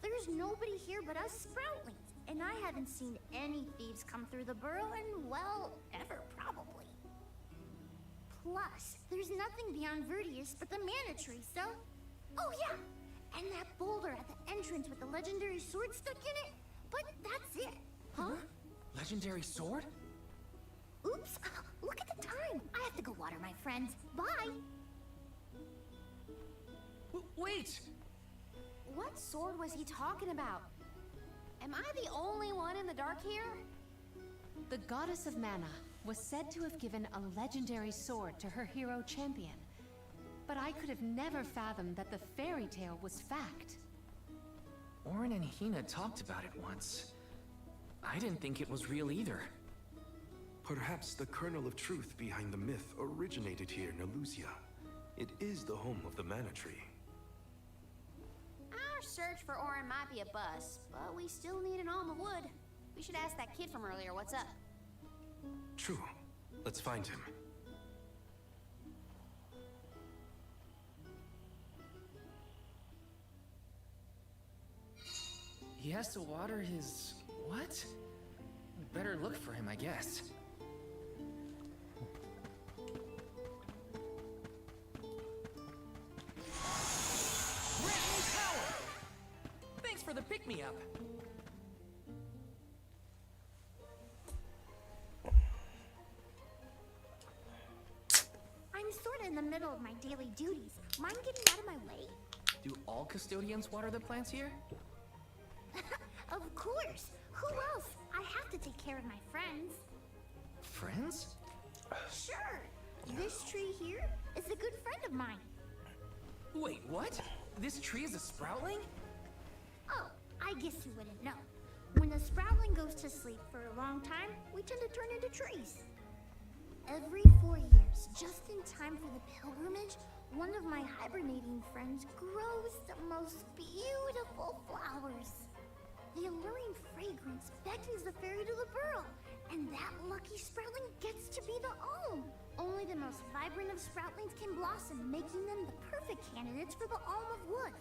There's nobody here but us Sproutlings, and I haven't seen any thieves come through the burrow in, well, ever probably. Plus, there's nothing beyond Vertius but the Mana Tree, so... Oh yeah! And that boulder at the entrance with the legendary sword stuck in it, but that's it. Huh?
Legendary sword?
Oops, look at the time. I have to go water my friends. Bye!
Wait!
What sword was he talking about? Am I the only one in the dark here?
The Goddess of Mana was said to have given a legendary sword to her hero champion. But I could have never fathomed that the fairy tale was fact.
Orin and Hina talked about it once. I didn't think it was real either.
Perhaps the kernel of truth behind the myth originated here in Elusia. It is the home of the Mana Tree.
Our search for Orin might be a bust, but we still need an alm of wood. We should ask that kid from earlier what's up.
True. Let's find him.
He has to water his... what? Better look for him, I guess. Brand new power! Thanks for the pick-me-up.
I'm sorta in the middle of my daily duties. Mind getting out of my way?
Do all custodians water the plants here?
Of course! Who else? I have to take care of my friends.
Friends?
Sure! This tree here is a good friend of mine.
Wait, what? This tree is a sproutling?
Oh, I guess you wouldn't know. When a sproutling goes to sleep for a long time, we tend to turn into trees. Every 4 years, just in time for the pilgrimage, one of my hibernating friends grows the most beautiful flowers. The alluring fragrance beckons the fairy to the burrow, and that lucky sproutling gets to be the alm. Only the most vibrant of sproutlings can blossom, making them the perfect candidates for the alm of wood.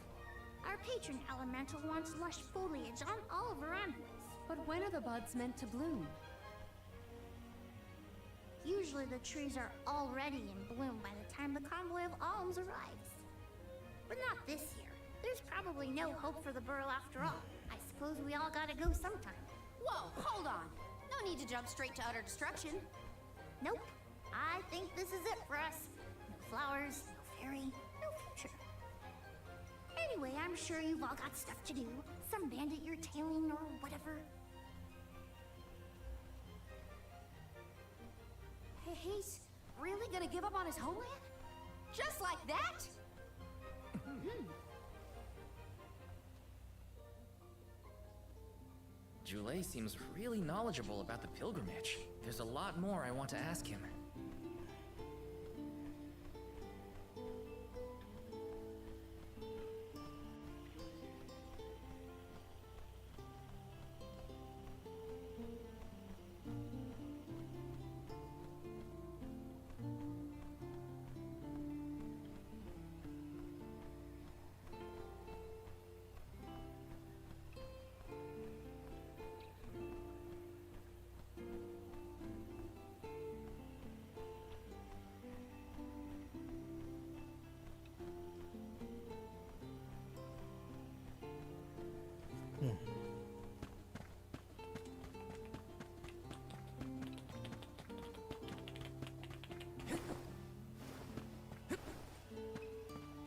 Our patron elemental wants lush foliage on all of her amulets.
But when are the buds meant to bloom?
Usually the trees are already in bloom by the time the convoy of alms arrives. But not this year. There's probably no hope for the burrow after all. I suppose we all gotta go sometime.
Whoa, hold on. No need to jump straight to utter destruction.
Nope. I think this is it for us. No flowers, no fairy, no future. Anyway, I'm sure you've all got stuff to do. Some bandit you're tailing or whatever.
Hey, he's really gonna give up on his homeland? Just like that?
Joulet seems really knowledgeable about the pilgrimage. There's a lot more I want to ask him.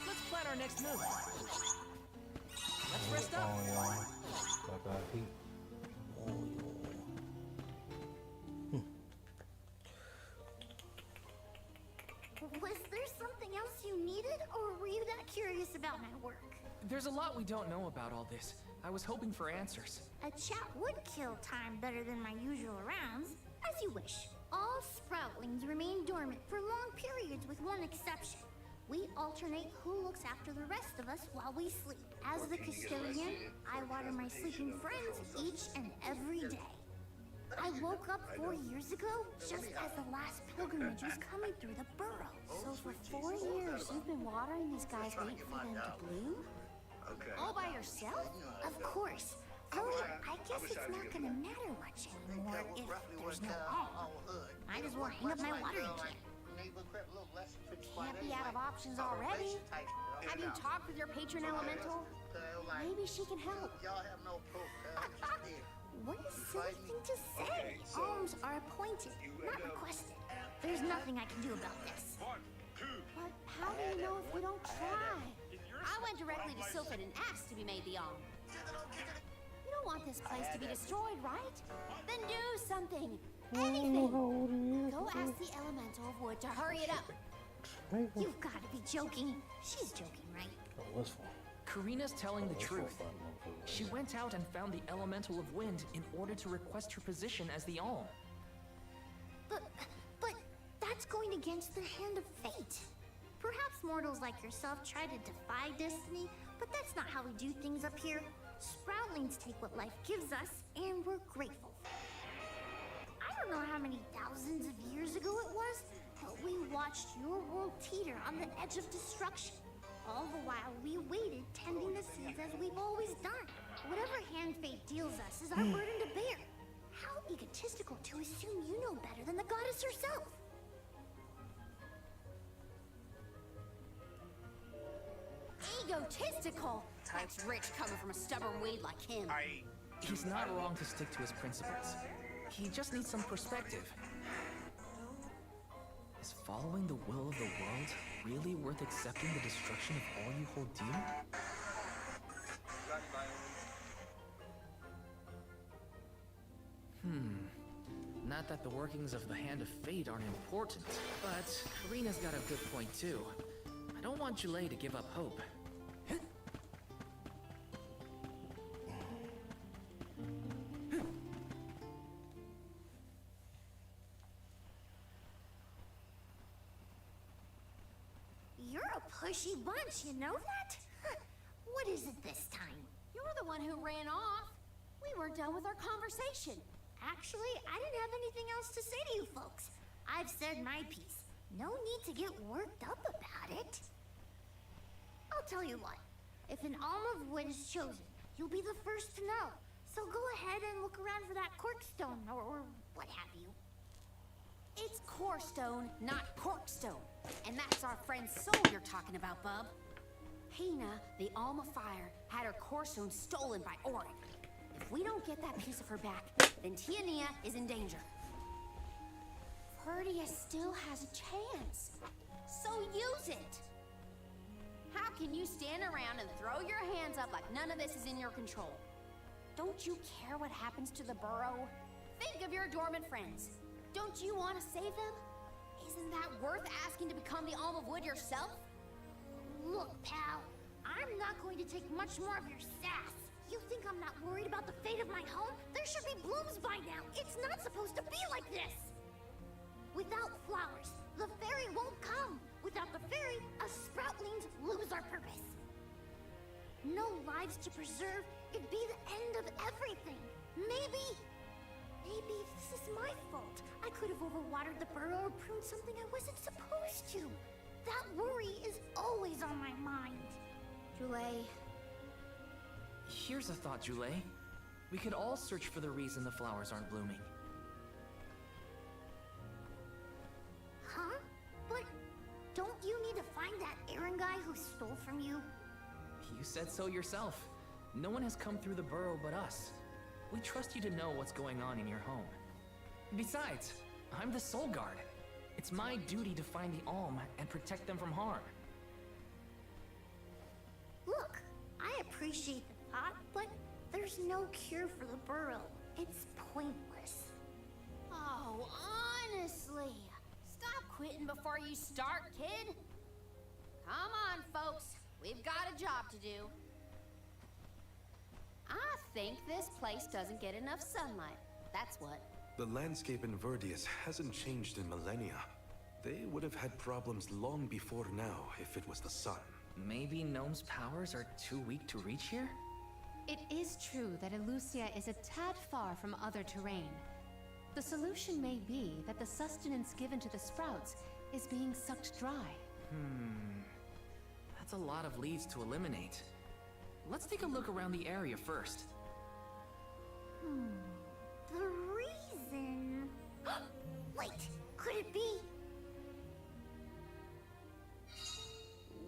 Let's plan our next move. Let's rest up.
Was there something else you needed, or were you that curious about my work?
There's a lot we don't know about all this. I was hoping for answers.
A chat would kill time better than my usual rounds. As you wish. All sproutlings remain dormant for long periods with one exception. We alternate who looks after the rest of us while we sleep. As the custodian, I water my sleeping friends each and every day. I woke up 4 years ago, just as the last pilgrimage was coming through the burrow.
So for 4 years, you've been watering these guys waiting for them to bloom? All by yourself?
Of course. Though I guess it's not gonna matter much anymore if there's no alm. Might as well hang up my watering can.
Can't be out of options already. Have you talked with your patron elemental? Maybe she can help.
What a silly thing to say. Alms are appointed, not requested. There's nothing I can do about this.
But how do you know if we don't try? I went directly to Sylphin and asked to be made the alm. You don't want this place to be destroyed, right? Then do something. Anything. Go ask the elemental of wood to hurry it up.
You've got to be joking. She's joking, right?
Karina's telling the truth. She went out and found the elemental of wind in order to request her position as the alm.
But that's going against the hand of fate. Perhaps mortals like yourself try to defy destiny, but that's not how we do things up here. Sproutlings take what life gives us, and we're grateful. I don't know how many thousands of years ago it was, but we watched your world teeter on the edge of destruction. All the while we waited, tending the seeds as we've always done. Whatever hand fate deals us is our burden to bear. How egotistical to assume you know better than the goddess herself.
Egotistical? That's rich coming from a stubborn weed like him.
He's not wrong to stick to his principles. He just needs some perspective. Is following the will of the world really worth accepting the destruction of all you hold dear? Not that the workings of the Hand of Fate aren't important, but Karina's got a good point too. I don't want Julei to give up hope.
You're a pushy bunch, you know that? What is it this time?
You're the one who ran off. We weren't done with our conversation.
Actually, I didn't have anything else to say to you folks. I've said my piece. No need to get worked up about it. I'll tell you what. If an alm of wood is chosen, you'll be the first to know. So go ahead and look around for that corkstone or what have you.
It's Corestone, not Corkstone. And that's our friend's soul you're talking about, bub. Hina, the Alma Fire, had her Corestone stolen by Orin. If we don't get that piece of her back, then Tiania is in danger. Perdia still has a chance. So use it! How can you stand around and throw your hands up like none of this is in your control? Don't you care what happens to the burrow? Think of your dormant friends. Don't you want to save them? Isn't that worth asking to become the Alm of Wood yourself?
Look, pal, I'm not going to take much more of your sass. You think I'm not worried about the fate of my home? There should be blooms by now. It's not supposed to be like this. Without flowers, the fairy won't come. Without the fairy, us sproutlings lose our purpose. No lives to preserve, it'd be the end of everything. Maybe this is my fault. I could have overwatered the burrow or pruned something I wasn't supposed to. That worry is always on my mind.
Julei.
Here's a thought, Julei. We could all search for the reason the flowers aren't blooming.
Huh? But don't you need to find that Aaron guy who stole from you?
You said so yourself. No one has come through the burrow but us. We trust you to know what's going on in your home. Besides, I'm the Soul Guard. It's my duty to find the Alm and protect them from harm.
Look, I appreciate the thought, but there's no cure for the burrow. It's pointless.
Oh, honestly. Stop quitting before you start, kid. Come on, folks. We've got a job to do. I think this place doesn't get enough sunlight. That's what.
The landscape in Verdius hasn't changed in millennia. They would have had problems long before now if it was the sun.
Maybe Gnome's powers are too weak to reach here?
It is true that Elusia is a tad far from other terrain. The solution may be that the sustenance given to the sprouts is being sucked dry.
That's a lot of leads to eliminate. Let's take a look around the area first.
The reason... Wait, could it be...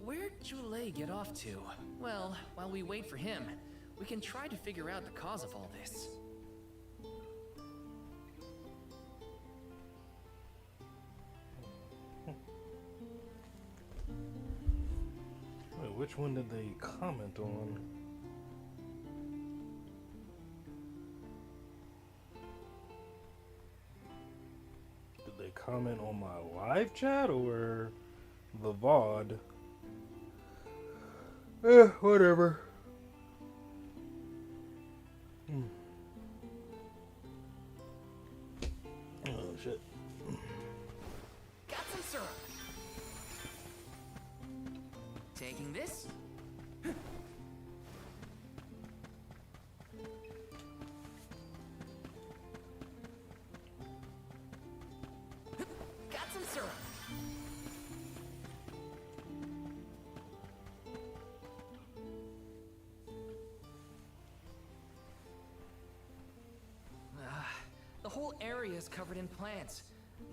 Where'd Julei get off to? Well, while we wait for him, we can try to figure out the cause of all this.
Wait, which one did they comment on? Did they comment on my live chat or the VOD? Whatever. Oh, shit.
Got some syrup. Taking this. whole area is covered in plants.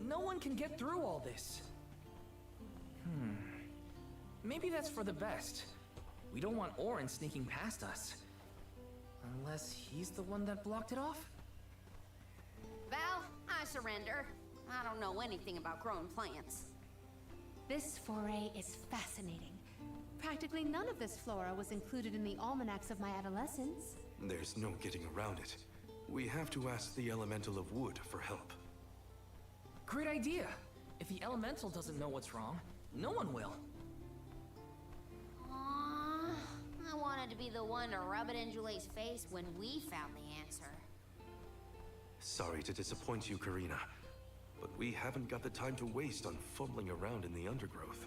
No one can get through all this. Maybe that's for the best. We don't want Orin sneaking past us. Unless he's the one that blocked it off?
Val, I surrender. I don't know anything about growing plants.
This foray is fascinating. Practically none of this flora was included in the almanacs of my adolescence.
There's no getting around it. We have to ask the Elemental of Wood for help.
Great idea. If the elemental doesn't know what's wrong, no one will.
Aww, I wanted to be the one to rub it in Jule's face when we found the answer.
Sorry to disappoint you, Karina, but we haven't got the time to waste on fumbling around in the undergrowth.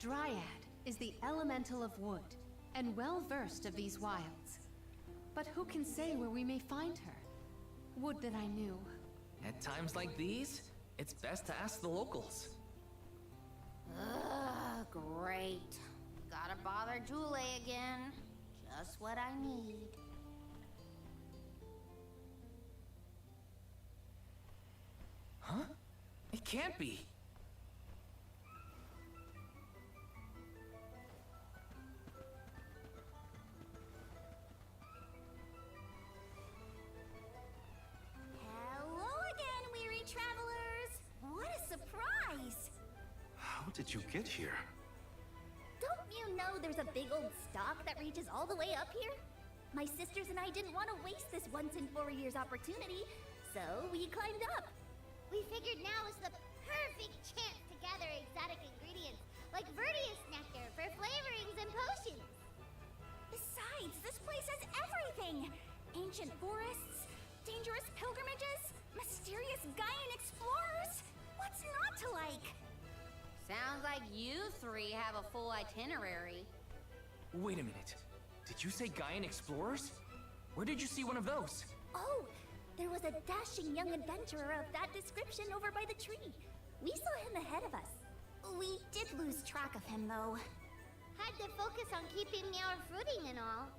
Dryad is the elemental of wood, and well versed of these wilds. But who can say where we may find her? Would that I knew.
At times like these, it's best to ask the locals.
Ugh, great. Gotta bother Jule again. Just what I need.
Huh? It can't be.
Hello again, weary travelers. What a surprise.
How did you get here?
Don't you know there's a big old stalk that reaches all the way up here? My sisters and I didn't want to waste this once in 4 years opportunity, so we climbed up.
We figured now is the perfect chance to gather exotic ingredients like Verdius nectar for flavorings and potions.
Besides, this place has everything! Ancient forests, dangerous pilgrimages, mysterious Gaian explorers. What's not to like?
Sounds like you three have a full itinerary.
Wait a minute. Did you say Gaian explorers? Where did you see one of those?
Oh, there was a dashing young adventurer of that description over by the tree. We saw him ahead of us. We did lose track of him, though.
Had to focus on keeping our footing and all.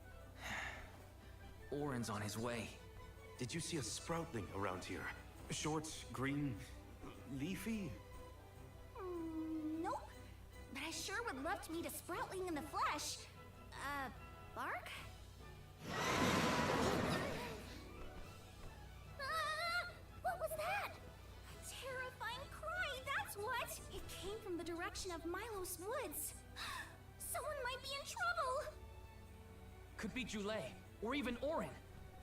Orin's on his way.
Did you see a sproutling around here? Short, green, leafy?
Nope. But I sure would love to meet a sproutling in the flesh. Bark? What was that? A terrifying cry, that's what! It came from the direction of Milos Woods. Someone might be in trouble!
Could be Jule, or even Orin.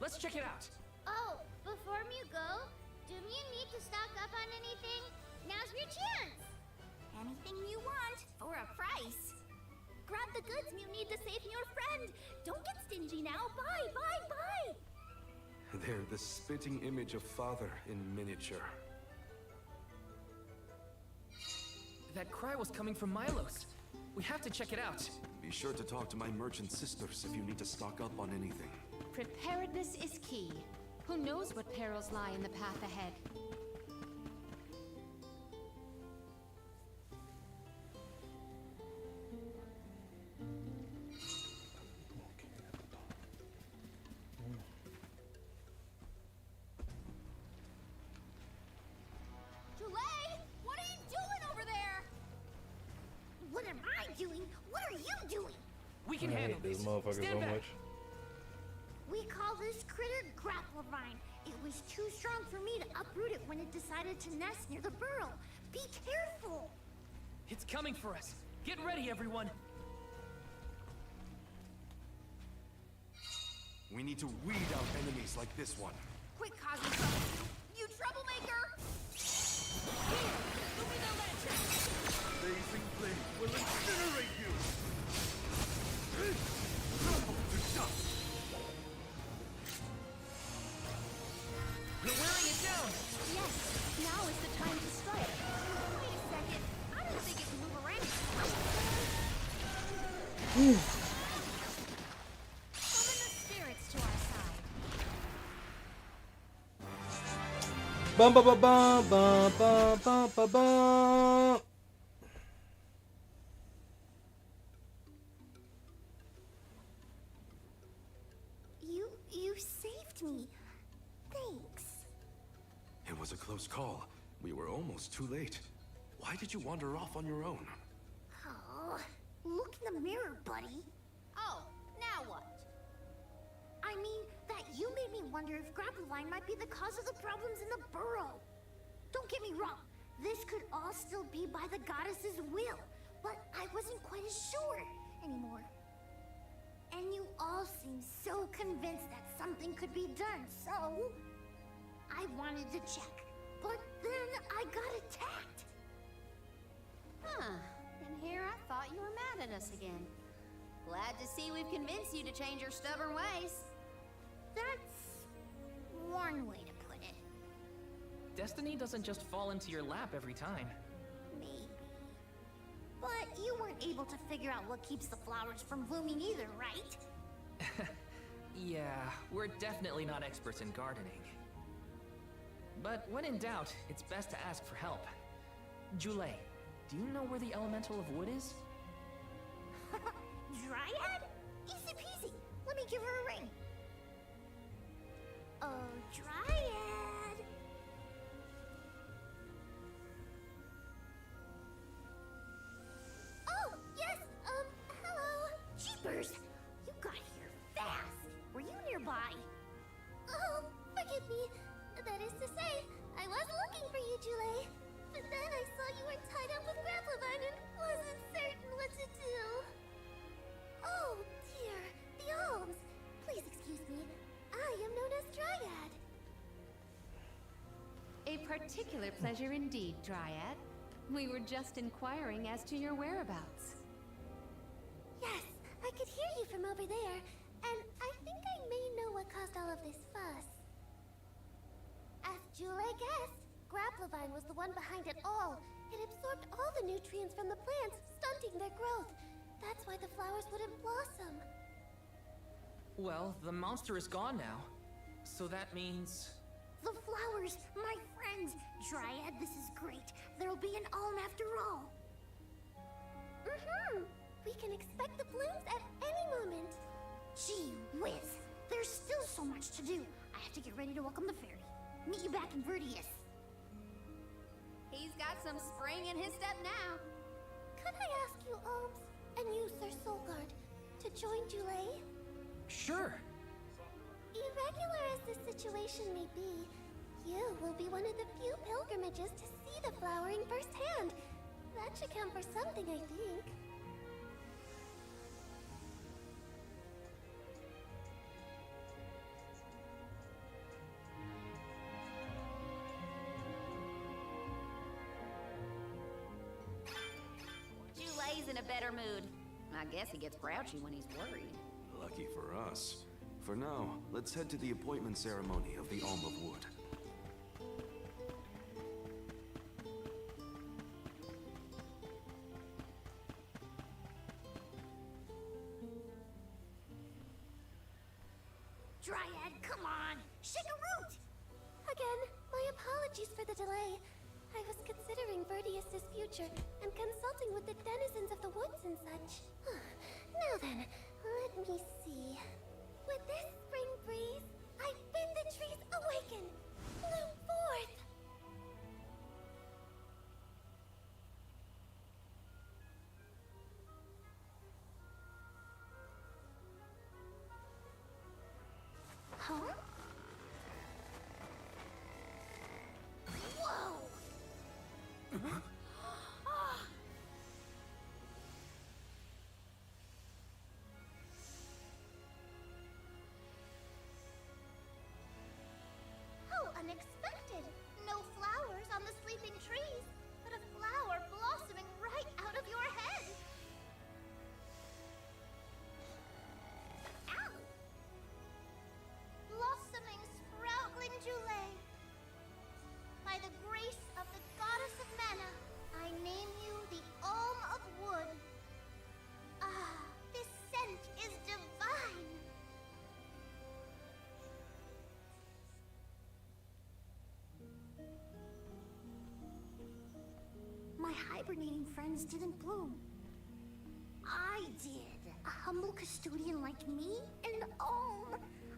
Let's check it out.
Oh, before you go, do you need to stock up on anything? Now's your chance!
Anything you want, for a price. Grab the goods you need to save your friend. Don't get stingy now. Buy, buy, buy!
They're the spitting image of Father in miniature.
That cry was coming from Milos. We have to check it out.
Be sure to talk to my merchant sisters if you need to stock up on anything.
Preparedness is key. Who knows what perils lie in the path ahead?
Jule, what are you doing over there?
What am I doing? What are you doing?
We can
I
handle
hate this
this.
motherfucker
Stand
so
back.
much.
We call this critter Grapplevine. It was too strong for me to uproot it when it decided to nest near the burrow. Be careful!
It's coming for us. Get ready, everyone.
We need to weed out enemies like this one.
Quit causing trouble. You troublemaker! Here, give me the lantern!
Blazing flame will incinerate you! Crumble to dust!
We're wearing it down.
Yes, now is the time to strike.
Wait a second. I don't think it can move around.
Summon the spirits to our side.
Bum bum bum bum bum bum bum bum bum.
You saved me. Thanks.
was a close call. We were almost too late. Why did you wander off on your own?
Oh, look in the mirror, buddy.
Oh, now what?
I mean, that you made me wonder if Grappevine might be the cause of the problems in the burrow. Don't get me wrong, this could all still be by the goddess's will, but I wasn't quite as sure anymore. And you all seem so convinced that something could be done, so I wanted to check. But then I got attacked.
Huh. And here I thought you were mad at us again. Glad to see we've convinced you to change your stubborn ways.
That's one way to put it.
Destiny doesn't just fall into your lap every time.
Maybe. But you weren't able to figure out what keeps the flowers from blooming either, right?
Yeah, we're definitely not experts in gardening. But when in doubt, it's best to ask for help. Jule, do you know where the elemental of wood is?
Dryad? Easy peasy. Let me give her a ring. Oh, Dryad. Oh, yes, hello. Jeepers, you got here fast. Were you nearby?
Oh, forgive me. That is to say, I was looking for you, Jule. But then I saw you were tied up with Grappevine and wasn't certain what to do. Oh, dear. The Alms. Please excuse me. I am known as Dryad.
A particular pleasure indeed, Dryad. We were just inquiring as to your whereabouts.
Yes, I could hear you from over there, and I think I may know what caused all of this fuss. As Jule guessed, Grappevine was the one behind it all. It absorbed all the nutrients from the plants, stunting their growth. That's why the flowers wouldn't blossom.
Well, the monster is gone now. So that means...
The flowers, my friends. Dryad, this is great. There'll be an alm after all.
We can expect the blooms at any moment.
Gee whiz. There's still so much to do. I have to get ready to welcome the fairy. Meet you back in Vertius.
He's got some spring in his step now.
Could I ask you, Alms, and you, Sir Solgard, to join Jule?
Sure.
Irregular as the situation may be, you will be one of the few pilgrimages to see the flowering firsthand. That should count for something, I think.
Jule's in a better mood. I guess he gets grouchy when he's worried.
Lucky for us. For now, let's head to the appointment ceremony of the Alm of Wood.
Dryad, come on! Shake a root!
Again, my apologies for the delay. I was considering Vertius' future and consulting with the denizens of the woods and such. Now then, let me see. With this spring breeze, I bid the trees awaken, bloom forth.
Huh? Whoa!
How unexpected! No flowers on the sleeping trees, but a flower blossoming right out of your head! Ow! Blossoming, sproutling Jule. By the grace of the goddess of mana, I name you the Alm of Wood. Ah, this scent is divine!
My hibernating friends didn't bloom. I did. A humble custodian like me? An alm?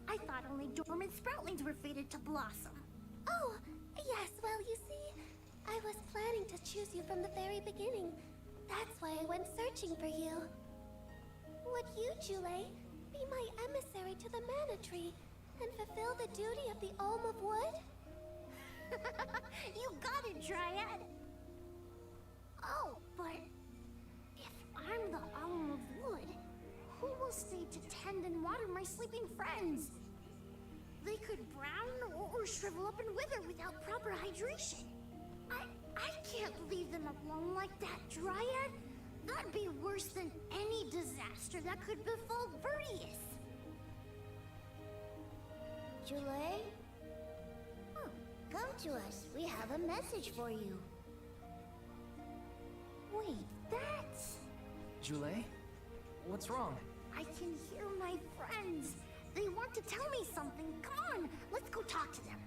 I thought only dormant sproutlings were fated to blossom.
Oh,
Yes, well, you see, I was planning to choose you from the very beginning. That's why I went searching for you. Would you, Jule, be my emissary to the Mana Tree and fulfill the duty of the Alm of Wood? You got it, Dryad! Oh, but if I'm the Alm of Wood, who will stay to tend and water my sleeping friends? They could brown or shrivel up and wither without proper hydration. I can't leave them alone like that, Dryad. That'd be worse than any disaster that could befall Vertius. Jule? Oh, come to us. We have a message for you. Wait, that's...
Jule? What's wrong?
I can hear my friends. They want to tell me something. Come on, let's go talk to them.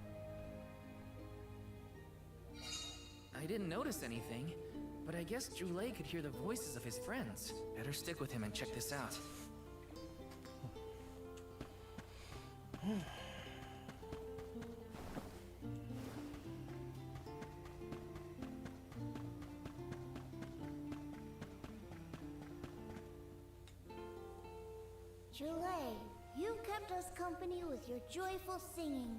I didn't notice anything, but I guess Jule could hear the voices of his friends. Better stick with him and check this out.
Jule, you kept us company with your joyful singing.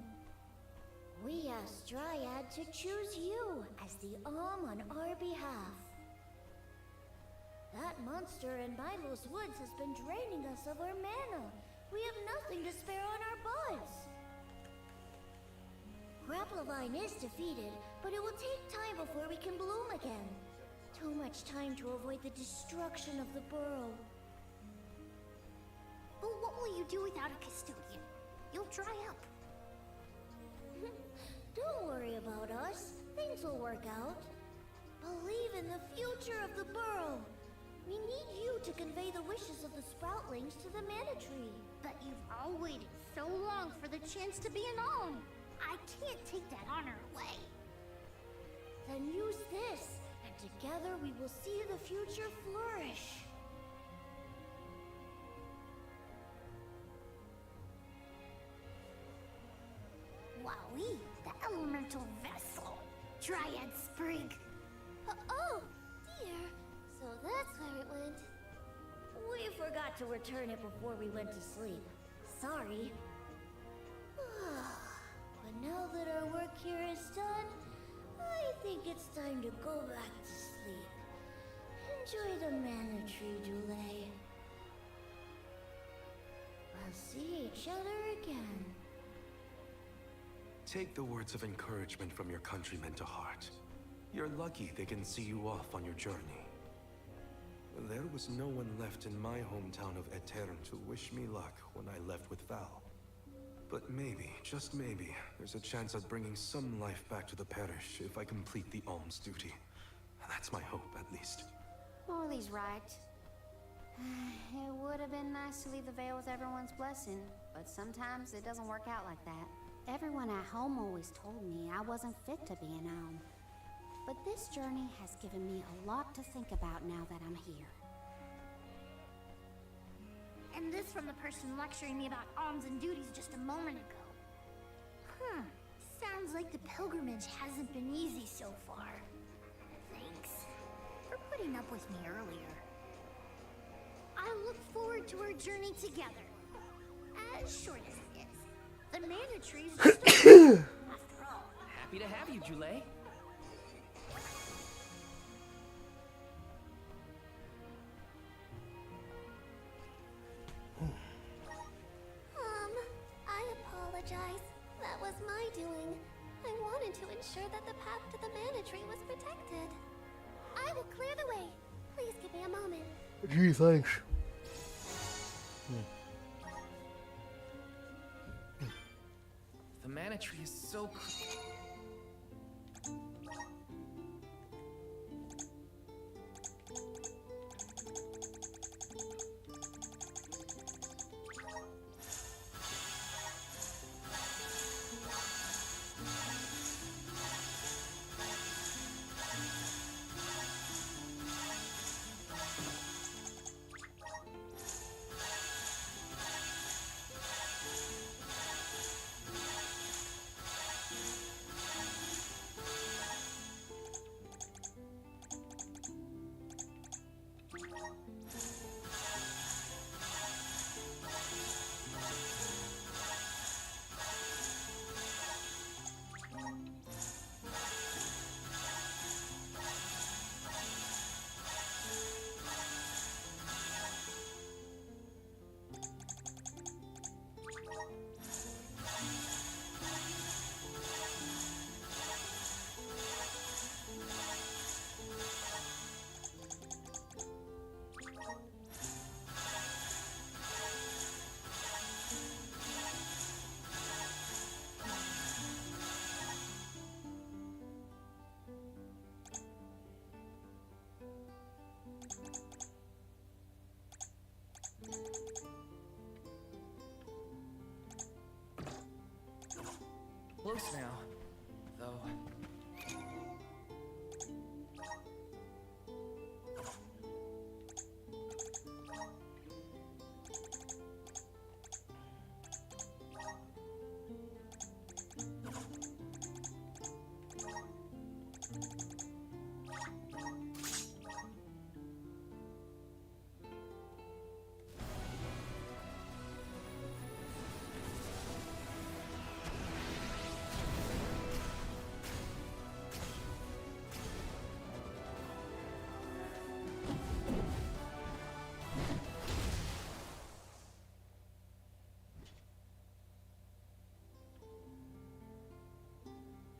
We asked Dryad to choose you as the Alm on our behalf. That monster in Milo's woods has been draining us of our mana. We have nothing to spare on our buds. Grapplovine is defeated, but it will take time before we can bloom again. Too much time to avoid the destruction of the burrow. But what will you do without a custodian? You'll dry up. Don't worry about us. Things will work out. Believe in the future of the burrow. We need you to convey the wishes of the Sproutlings to the Mana Tree. But you've all waited so long for the chance to be an Alm. I can't take that honor away. Then use this, and together we will see the future flourish. Wowee, the elemental vessel. Dryad Sprig. Oh, dear. So that's where it went. We forgot to return it before we went to sleep. Sorry. But now that our work here is done, I think it's time to go back to sleep. Enjoy the Mana Tree, Jule. We'll see each other again.
Take the words of encouragement from your countrymen to heart. You're lucky they can see you off on your journey. There was no one left in my hometown of Aetern to wish me luck when I left with Val. But maybe, just maybe, there's a chance at bringing some life back to the parish if I complete the alms duty. That's my hope, at least.
Morley's right. It would have been nice to leave the veil with everyone's blessing, but sometimes it doesn't work out like that. Everyone at home always told me I wasn't fit to be an Alm. But this journey has given me a lot to think about now that I'm here.
And this from the person lecturing me about alms and duties just a moment ago. Sounds like the pilgrimage hasn't been easy so far. Thanks for putting up with me earlier. I look forward to our journey together. As short as it is. The Mana Tree is just a after all.
Happy to have you, Jule.
I apologize. That was my doing. I wanted to ensure that the path to the Mana Tree was protected. I will clear the way. Please give me a moment.
Gee, thanks.
The Mana Tree is so Close now, though.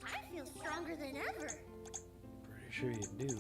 I feel stronger than ever.
Pretty sure you do.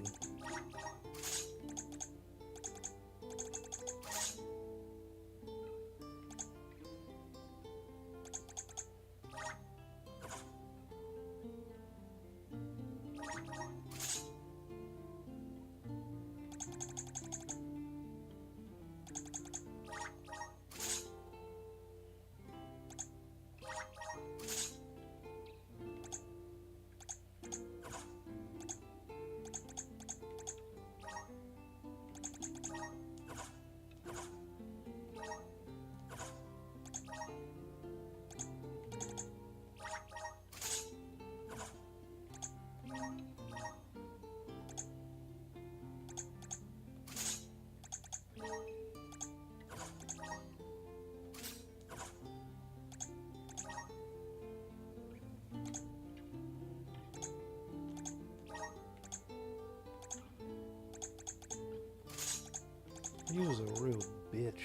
He was a real bitch.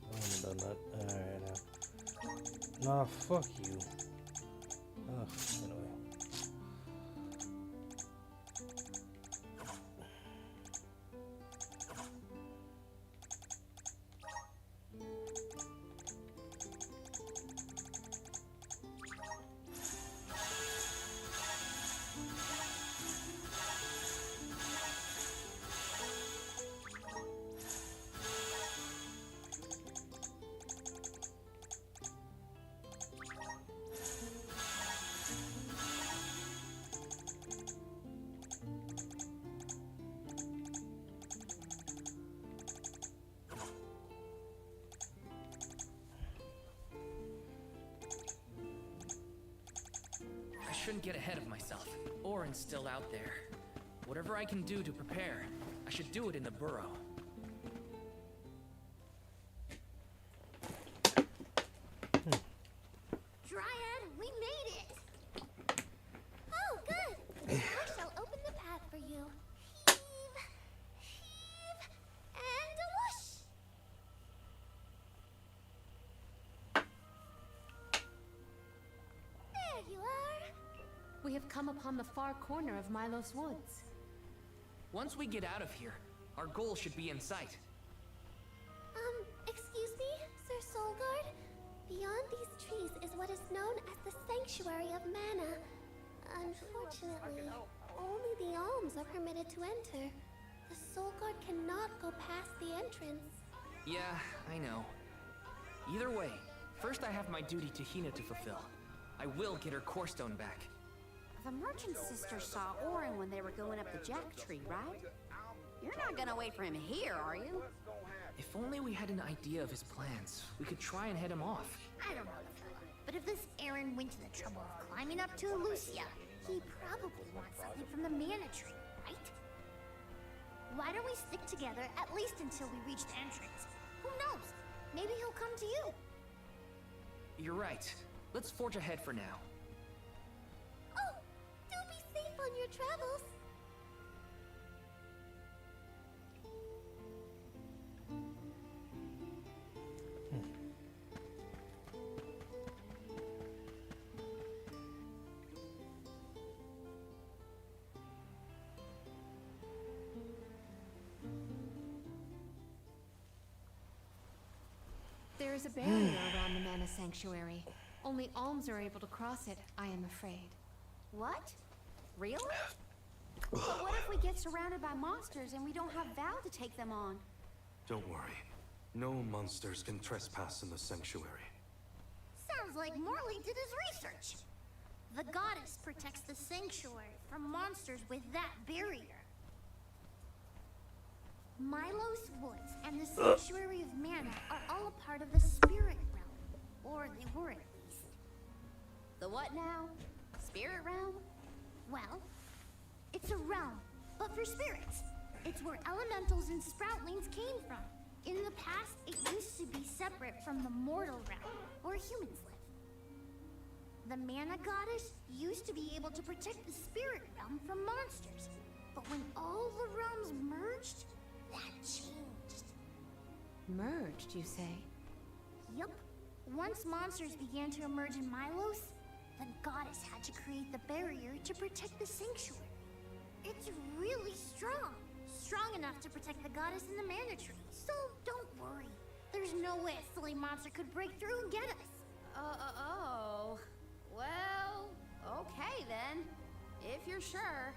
I wouldn't have done that. Alright now. Nah, fuck you. Ugh, anyway.
I shouldn't get ahead of myself. Orin's still out there. Whatever I can do to prepare, I should do it in the burrow.
Dryad, we made it! Oh, good! I shall open the path for you. Heave, heave, and a whoosh! There you are!
We have come upon the far corner of Milos Woods.
Once we get out of here, our goal should be in sight.
Excuse me, Sir Solgard? Beyond these trees is what is known as the Sanctuary of Mana. Unfortunately, only the alms are permitted to enter. The Solgard cannot go past the entrance.
Yeah, I know. Either way, first I have my duty to Hina to fulfill. I will get her core stone back.
The merchant sister saw Orin when they were going up the jack tree, right? You're not gonna wait for him here, are you?
If only we had an idea of his plans, we could try and head him off.
I don't know the fella, but if this Aaron went to the trouble of climbing up to Lucia, he probably wants something from the mana tree, right? Why don't we stick together at least until we reach the entrance? Who knows? Maybe he'll come to you.
You're right. Let's forge ahead for now.
Oh, do be safe on your travels.
There is a barrier around the Mana Sanctuary. Only alms are able to cross it, I am afraid.
What? Really? But what if we get surrounded by monsters and we don't have Val to take them on?
Don't worry. No monsters can trespass in the sanctuary.
Sounds like Morley did his research. The goddess protects the sanctuary from monsters with that barrier. Milos Woods and the Sanctuary of Mana are all a part of the spirit realm. Or they were at least.
The what now? Spirit realm?
Well, it's a realm, but for spirits. It's where elementals and sproutlings came from. In the past, it used to be separate from the mortal realm, where humans live. The Mana Goddess used to be able to protect the spirit realm from monsters. But when all the realms merged, that changed.
Merged, you say?
Yup. Once monsters began to emerge in Milos, the goddess had to create the barrier to protect the sanctuary. It's really strong. Strong enough to protect the goddess and the mana tree. So don't worry. There's no way a silly monster could break through and get us.
Oh. Well, okay then. If you're sure.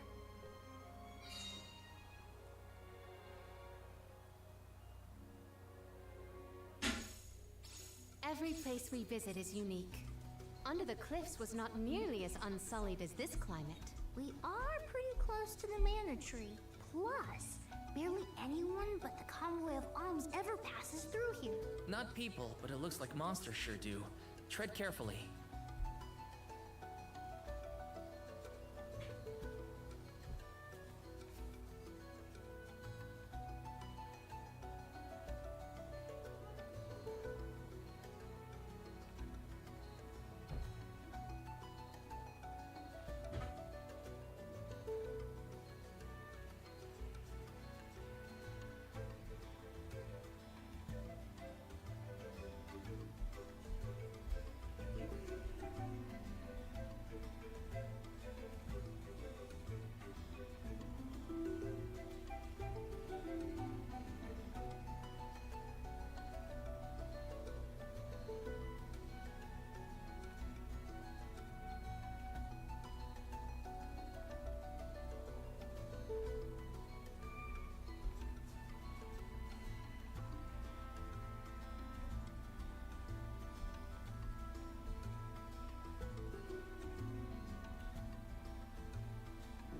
Every place we visit is unique. Under the Cliffs was not nearly as unsullied as this climate.
We are pretty close to the mana tree. Plus, barely anyone but the Convoy of Alms ever passes through here.
Not people, but it looks like monsters sure do. Tread carefully.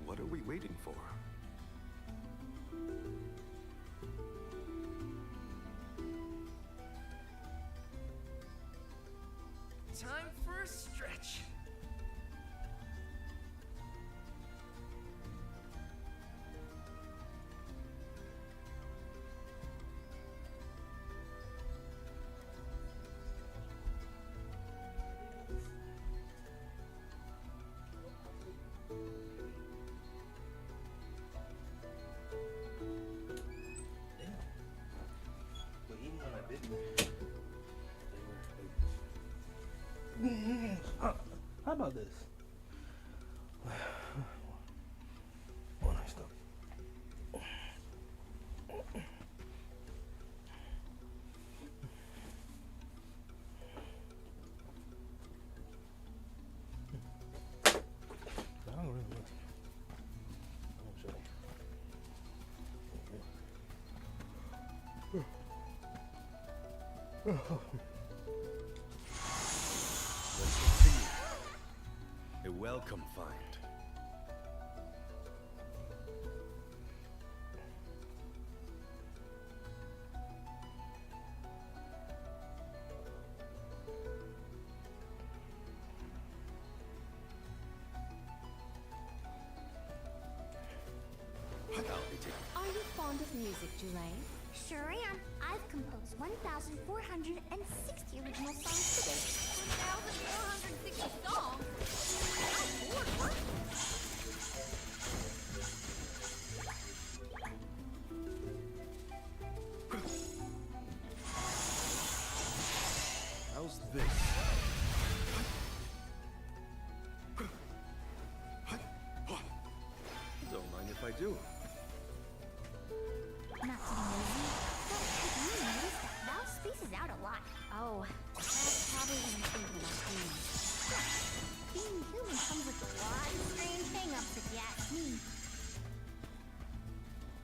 What are we waiting for?
Time for a stretch.
How about this? When I stop. I don't really know.
Let's continue. A welcome find.
Are you fond of music, Julae?
Sure am. I've composed 1,460 original songs to date.
1,460 songs? How bored were you?
How's this? Don't mind if I do.
Not to be nosy, but have you noticed that Val spaces out a lot?
Oh, that's probably when I'm thinking about humans.
Being human comes with a lot of strange hang-ups if you ask me.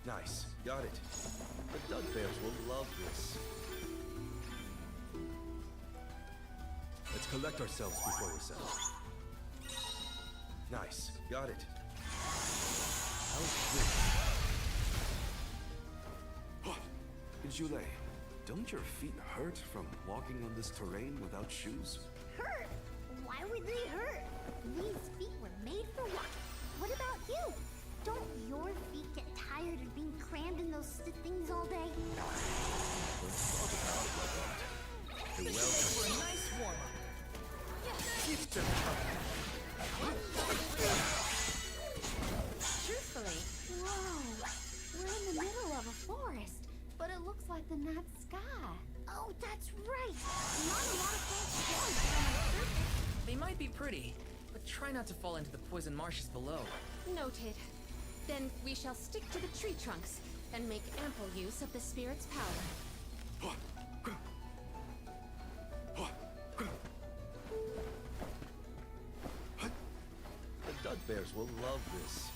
Nice. Got it. The Dug Bears will love this. Let's collect ourselves before we settle. Nice, got it. How's this? Julie, don't your feet hurt from walking on this terrain without shoes?
Hurt? Why would they hurt? These feet were made for walking. What about you? Don't your feet get tired of being crammed in those stiff things all day?
You're welcome.
For a nice warm-up.
Keep them coming.
Truthfully, whoa, we're in the middle of a forest, but it looks like the night sky.
Oh, that's right. Not a lot of folks forest on the surface.
They might be pretty, but try not to fall into the poison marshes below.
Noted. Then we shall stick to the tree trunks and make ample use of the spirit's power.
The Dud Bears will love this.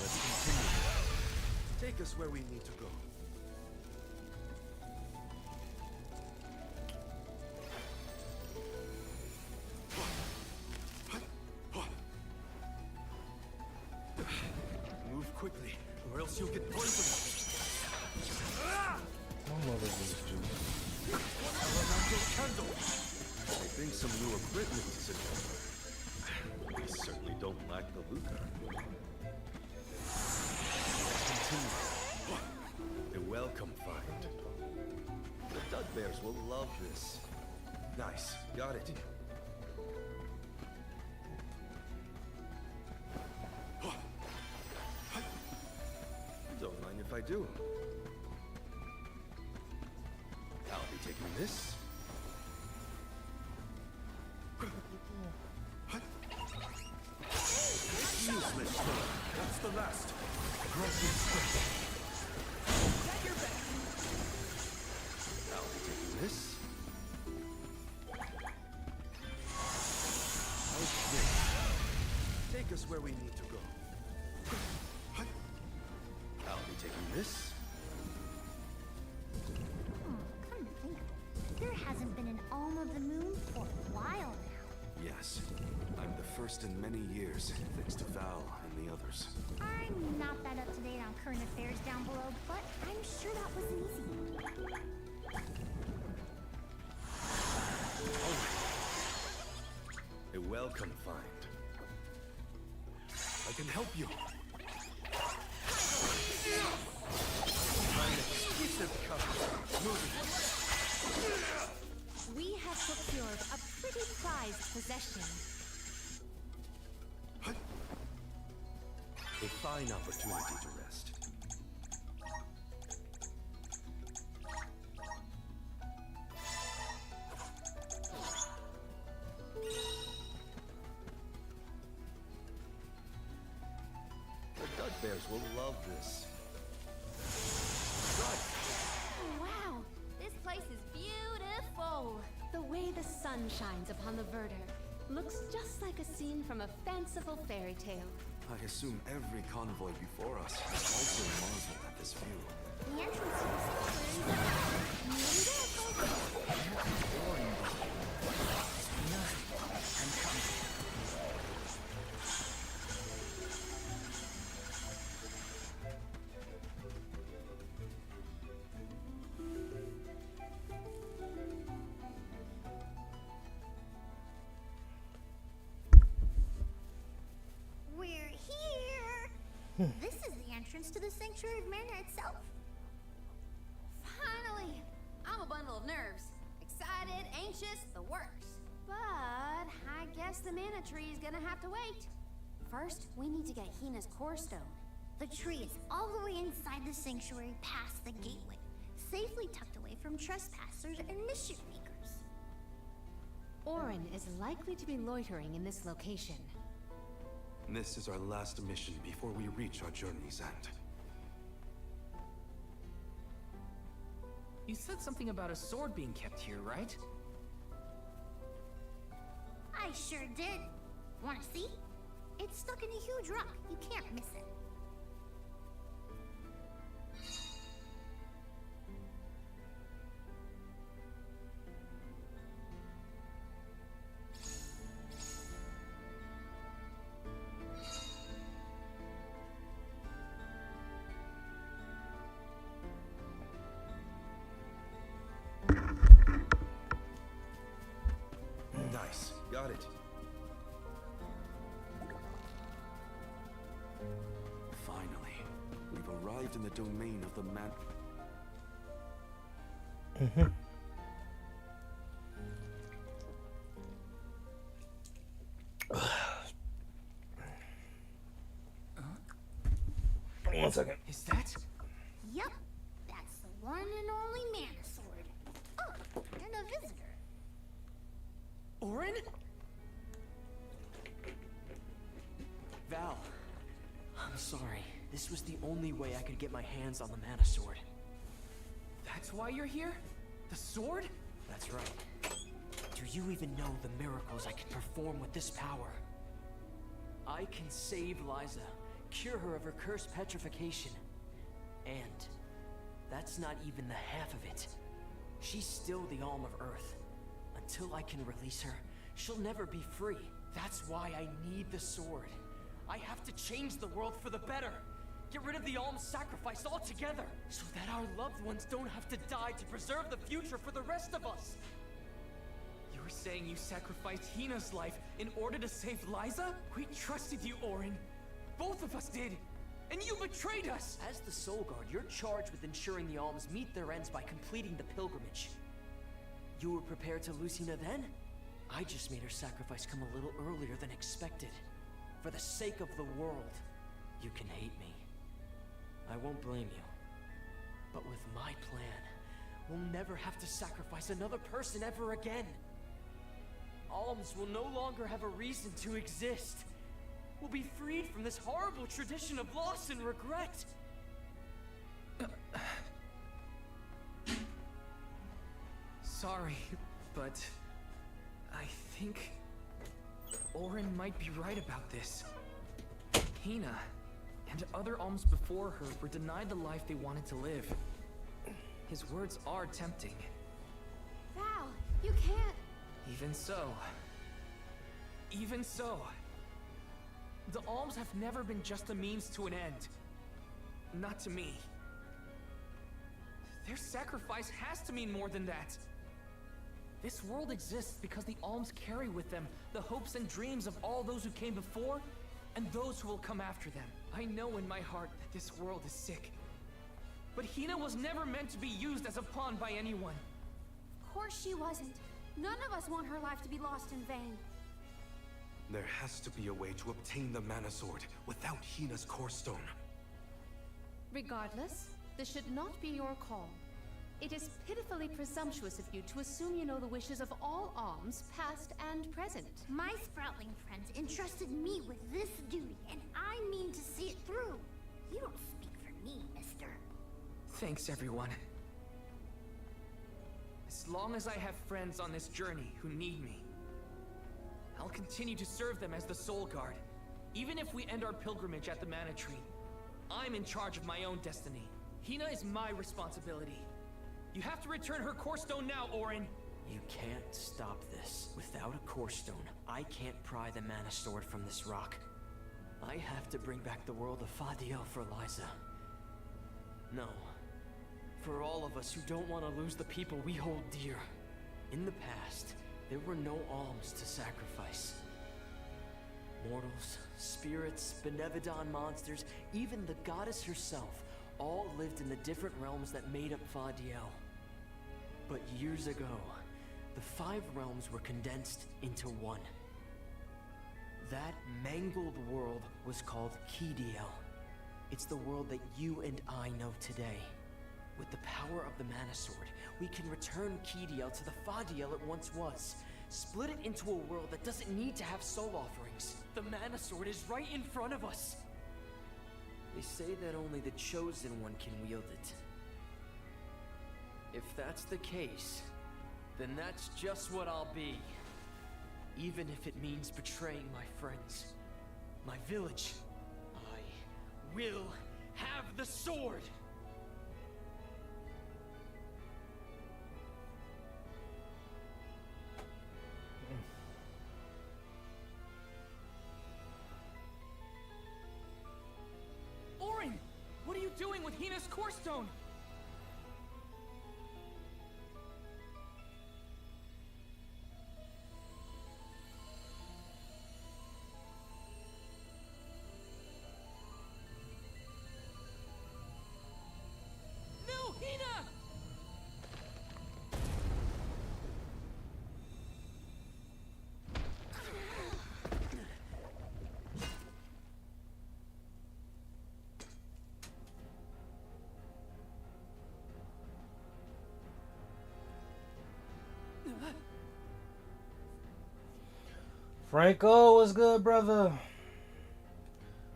Let's continue. Take us where we need to go. Move quickly, or else you'll get poisoned.
My mother was juice.
Elemental candle. I think some new equipment is in there. We certainly don't lack the Luca. Continue. A welcome find. The Dud Bears will love this. Nice, got it. Don't mind if I do. I'll be taking this. Useless. That's the last. Aggressive strength.
Got your back.
I'll be taking this. How's this? Take us where we need to go. I'll be taking this.
Come to think of it, there hasn't been an Alm of the Moon for a while now.
Yes, I'm the first in many years, thanks to Val and the others.
I'm not that up to date on current affairs down below, but I'm sure that wasn't easy.
A welcome find. I can help you. Keep them covered. Moving.
We have procured a pretty prized possession.
A fine opportunity to rest. The Dud Bears will love this. Right.
Wow, this place is beautiful. The way the sun shines upon the verdure looks just like a scene from a fanciful fairy tale.
I assume every convoy before us has also marveled at this view.
The entrance to the We're here! This is the entrance to the Sanctuary of Mana itself.
Finally! I'm a bundle of nerves. Excited, anxious, the works. But I guess the mana tree is gonna have to wait. First, we need to get Hina's core stone.
The tree is all the way inside the sanctuary past the gateway, safely tucked away from trespassers and mischief makers.
Orin is likely to be loitering in this location.
This is our last mission before we reach our journey's end.
You said something about a sword being kept here, right?
I sure did. Wanna see? It's stuck in a huge rock. You can't miss it.
got it. Finally, we've arrived in the domain of the man.
One second.
Is that?
Yep, that's the one and only Mana Sword. Oh, and a visitor.
Orin?
Val, I'm sorry. This was the only way I could get my hands on the Mana Sword.
That's why you're here? The sword?
That's right. Do you even know the miracles I can perform with this power? I can save Liza, cure her of her cursed petrification. And that's not even the half of it. She's still the Alm of Earth. Until I can release her, she'll never be free. That's why I need the sword. I have to change the world for the better. Get rid of the Alm's sacrifice altogether, so that our loved ones don't have to die to preserve the future for the rest of us.
You're saying you sacrificed Hina's life in order to save Liza? We trusted you, Orin. Both of us did. And you betrayed us!
As the Soul Guard, you're charged with ensuring the Alms meet their ends by completing the pilgrimage. You were prepared to lose Hina then? I just made her sacrifice come a little earlier than expected. For the sake of the world, you can hate me. I won't blame you. But with my plan, we'll never have to sacrifice another person ever again. Alms will no longer have a reason to exist. We'll be freed from this horrible tradition of loss and regret.
Sorry, but I think Orin might be right about this. Hina and other Alms before her were denied the life they wanted to live. His words are tempting.
Val, you can't.
Even so. Even so. The Alms have never been just a means to an end. Not to me. Their sacrifice has to mean more than that. This world exists because the Alms carry with them the hopes and dreams of all those who came before and those who will come after them. I know in my heart that this world is sick. But Hina was never meant to be used as a pawn by anyone.
Of course she wasn't. None of us want her life to be lost in vain.
There has to be a way to obtain the Mana Sword without Hina's Core Stone.
Regardless, this should not be your call. It is pitifully presumptuous of you to assume you know the wishes of all Alms, past and present.
My Sproutling friends entrusted me with this duty, and I mean to see it through. You don't speak for me, mister.
Thanks, everyone. As long as I have friends on this journey who need me, I'll continue to serve them as the Soul Guard. Even if we end our pilgrimage at the Mana Tree, I'm in charge of my own destiny. Hina is my responsibility. You have to return her Core Stone now, Orin!
You can't stop this. Without a Core Stone, I can't pry the Mana Sword from this rock. I have to bring back the world of Fadiel for Liza. No. For all of us who don't want to lose the people we hold dear. In the past, there were no Alms to sacrifice. Mortals, spirits, Benevodon monsters, even the goddess herself, all lived in the different realms that made up Fadiel. But years ago, the 5 realms were condensed into one. That mangled world was called Kidiel. It's the world that you and I know today. With the power of the Mana Sword, we can return Kidiel to the Fadiel it once was. Split it into a world that doesn't need to have soul offerings. The Mana Sword is right in front of us. They say that only the Chosen One can wield it. If that's the case, then that's just what I'll be. Even if it means betraying my friends, my village. I will have the sword!
Orin! What are you doing with Hina's Core Stone?
Franco, what's good, brother?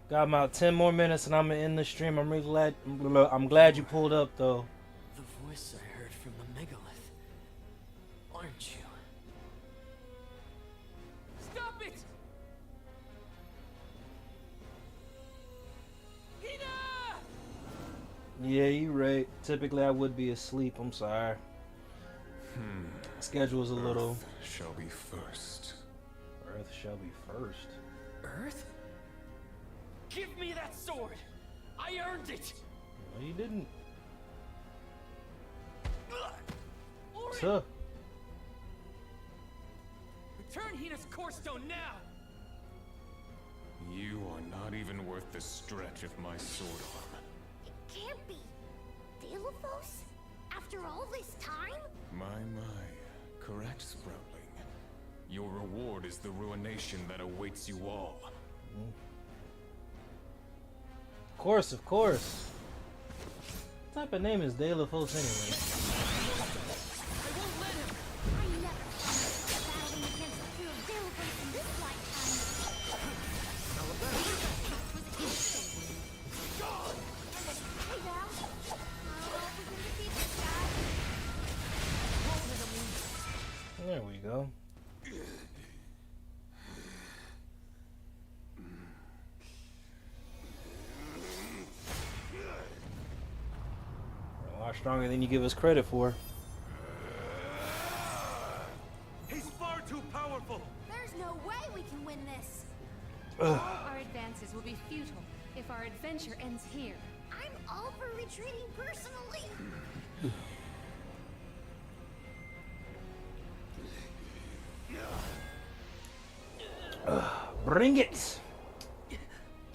Got about 10 more minutes and I'm gonna end the stream. I'm glad you pulled up though.
The voice I heard from the megalith. Aren't you?
Stop it! Hina!
Yeah, you right. Typically I would be asleep. I'm sorry. Schedule's a little.
Earth shall be first.
Earth shall be first.
Earth? Give me that sword! I earned it!
No, you didn't.
Orin!
Tuh.
Return Hina's core stone now!
You are not even worth the stretch of my sword arm.
It can't be. Deilophos? After all this time?
My. Correct, Sproutling. Your reward is the ruination that awaits you all.
Of course, of course. What type of name is Deilophos anyway?
I won't let him!
I never thought of battling against the fear of Deilophos in this lifetime. Hey, Val. We can defeat this guy.
There we go. A lot stronger than you give us credit for.
He's far too powerful.
There's no way we can win this.
Our advances will be futile if our adventure ends here.
I'm all for retreating personally.
Bring it!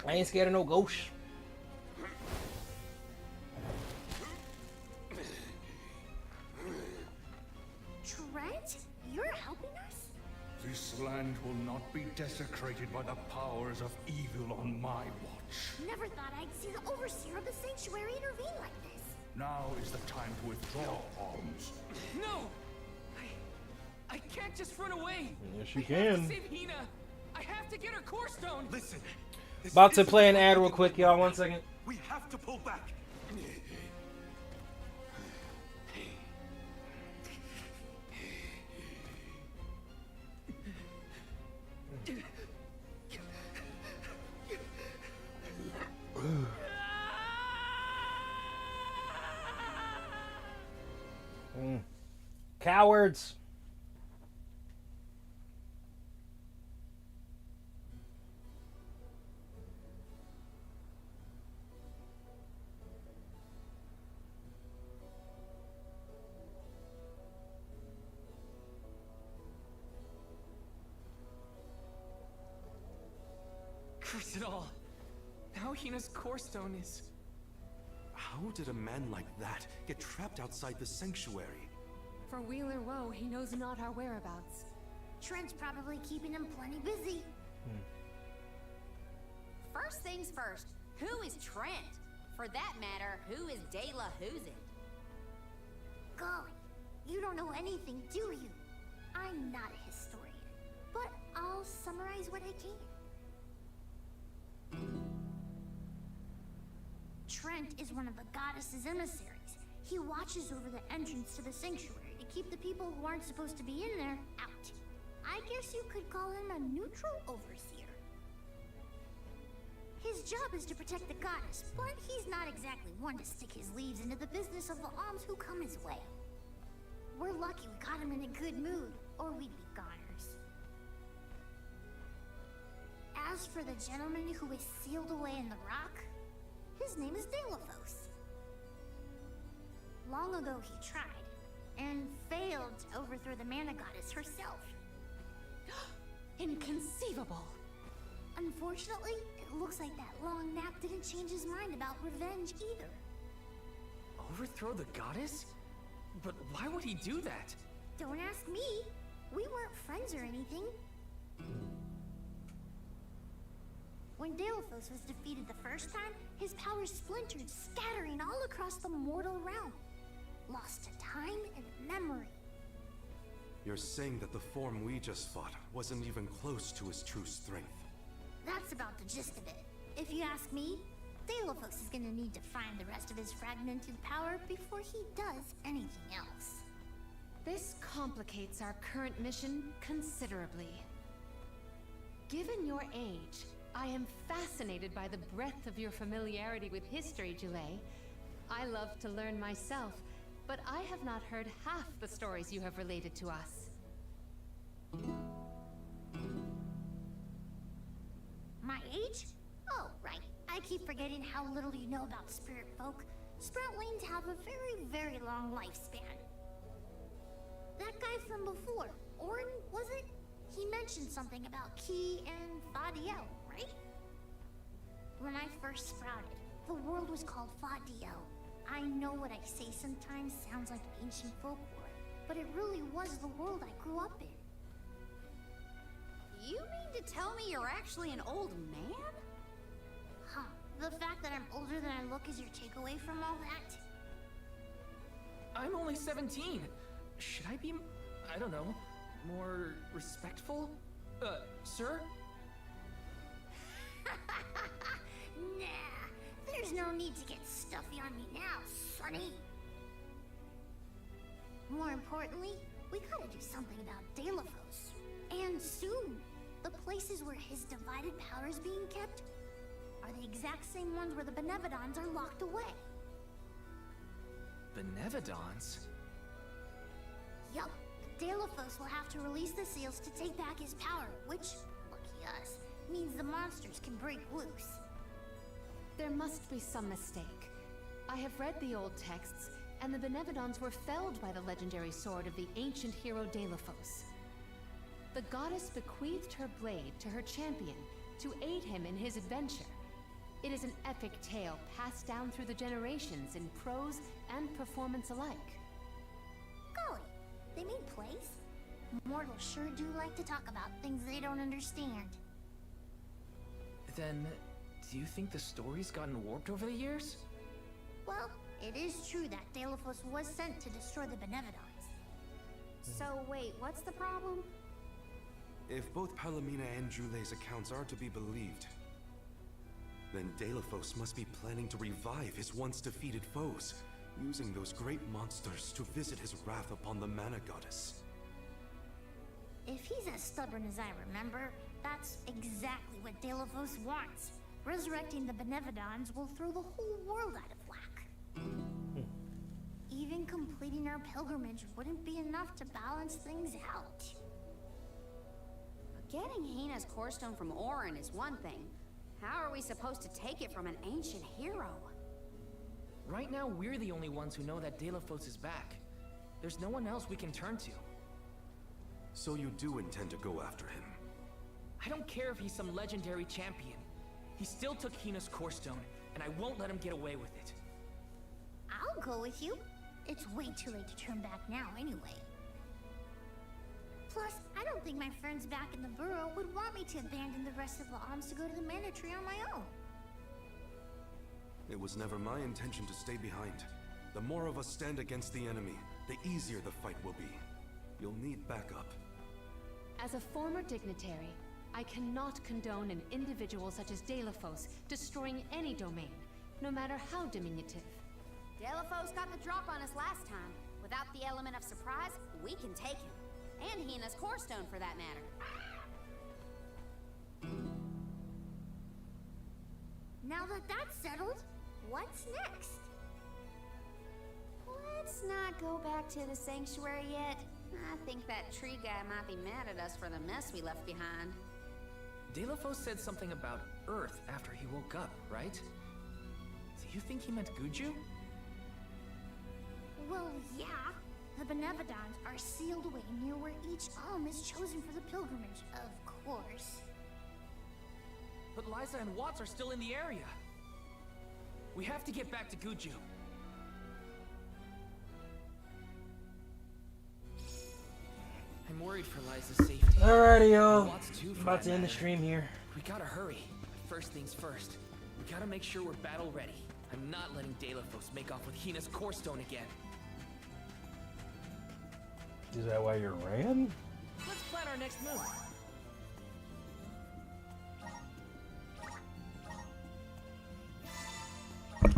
I ain't scared of no ghost.
Trent, you're helping us?
This land will not be desecrated by the powers of evil on my watch.
Never thought I'd see the overseer of the sanctuary intervene like this.
Now is the time to withdraw arms.
No! I can't just run away!
Yes, you
I have
can.
to save Hina! I have to get her core stone!
Listen. this
About to
isn't
play an
the
ad
way
real
to
quick,
go.
y'all. 1 second.
We have to pull back.
Cowards.
Curse it all. Now Hina's core stone is...
How did a man like that get trapped outside the sanctuary?
For Wheeler Woe, he knows not our whereabouts.
Trent's probably keeping him plenty busy.
First things first, who is Trent? For that matter, who is De La Who's it?
Golly, you don't know anything, do you? I'm not a historian, but I'll summarize what I can. Trent is one of the goddess's emissaries. He watches over the entrance to the sanctuary to keep the people who aren't supposed to be in there out. I guess you could call him a neutral overseer. His job is to protect the goddess, but he's not exactly one to stick his leaves into the business of the alms who come his way. We're lucky we got him in a good mood, or we'd be goners. As for the gentleman who is sealed away in the rock, his name is Deilophos. Long ago he tried, and failed to overthrow the mana goddess herself.
Inconceivable!
Unfortunately, it looks like that long nap didn't change his mind about revenge either.
Overthrow the goddess? But why would he do that?
Don't ask me. We weren't friends or anything. When Deilophos was defeated the first time, his powers splintered, scattering all across the mortal realm. Lost to time and memory.
You're saying that the form we just fought wasn't even close to his true strength.
That's about the gist of it. If you ask me, Deilophos is gonna need to find the rest of his fragmented power before he does anything else.
This complicates our current mission considerably. Given your age, I am fascinated by the breadth of your familiarity with history, Jule. I love to learn myself, but I have not heard half the stories you have related to us.
My age? Oh, right. I keep forgetting how little you know about spirit folk. Sproutlings have a very, very long lifespan. That guy from before, Orin, was it? He mentioned something about Key and Fadiel, right? When I first sprouted, the world was called Fadiel. I know what I say sometimes sounds like ancient folklore, but it really was the world I grew up in.
You mean to tell me you're actually an old man?
Huh. The fact that I'm older than I look is your takeaway from all that?
I'm only 17. Should I be, I don't know, more respectful? Sir?
Nah, there's no need to get stuffy on me now, sonny. More importantly, we gotta do something about Deilophos. And soon. The places where his divided power is being kept are the exact same ones where the Benevodons are locked away.
Benevodons?
Yup. Deilophos will have to release the seals to take back his power, which, lucky us, means the monsters can break loose.
There must be some mistake. I have read the old texts, and the Benevodons were felled by the legendary sword of the ancient hero Deilophos. The goddess bequeathed her blade to her champion to aid him in his adventure. It is an epic tale passed down through the generations in prose and performance alike.
Golly, they made plays? Mortals sure do like to talk about things they don't understand.
Then, do you think the story's gotten warped over the years?
Well, it is true that Deilophos was sent to destroy the Benevodons.
So wait, what's the problem?
If both Palomina and Jule's accounts are to be believed, then Deilophos must be planning to revive his once defeated foes, using those great monsters to visit his wrath upon the Mana Goddess.
If he's as stubborn as I remember, that's exactly what Deilophos wants. Resurrecting the Benevodons will throw the whole world out of whack. Even completing our pilgrimage wouldn't be enough to balance things out.
Getting Hina's core stone from Orin is one thing. How are we supposed to take it from an ancient hero?
Right now, we're the only ones who know that Deilophos is back. There's no one else we can turn to.
So you do intend to go after him?
I don't care if he's some legendary champion. He still took Hina's core stone, and I won't let him get away with it.
I'll go with you. It's way too late to turn back now anyway. Plus, I don't think my friends back in the burrow would want me to abandon the rest of the alms to go to the Mana Tree on my own.
It was never my intention to stay behind. The more of us stand against the enemy, the easier the fight will be. You'll need backup.
As a former dignitary, I cannot condone an individual such as Deilophos destroying any domain, no matter how diminutive.
Deilophos got the drop on us last time. Without the element of surprise, we can take him. And Hina's core stone, for that matter.
Now that that's settled, what's next?
Let's not go back to the sanctuary yet. I think that tree guy might be mad at us for the mess we left behind.
Deilophos said something about Earth after he woke up, right? Do you think he meant Guju?
Well, yeah. The Benevodons are sealed away near where each alm is chosen for the pilgrimage, of course.
But Liza and Watts are still in the area. We have to get back to Guju. I'm worried for Liza's safety.
Alrighty, y'all.
Watts too, for
About to
that
end the
matter.
stream here.
We gotta hurry. But first things first. We gotta make sure we're battle ready. I'm not letting Deilophos make off with Hina's core stone again.
Is that why you ran?
Let's plan our next move.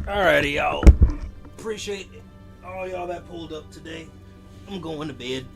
Alrighty, y'all. Appreciate all y'all that pulled up today. I'm going to bed.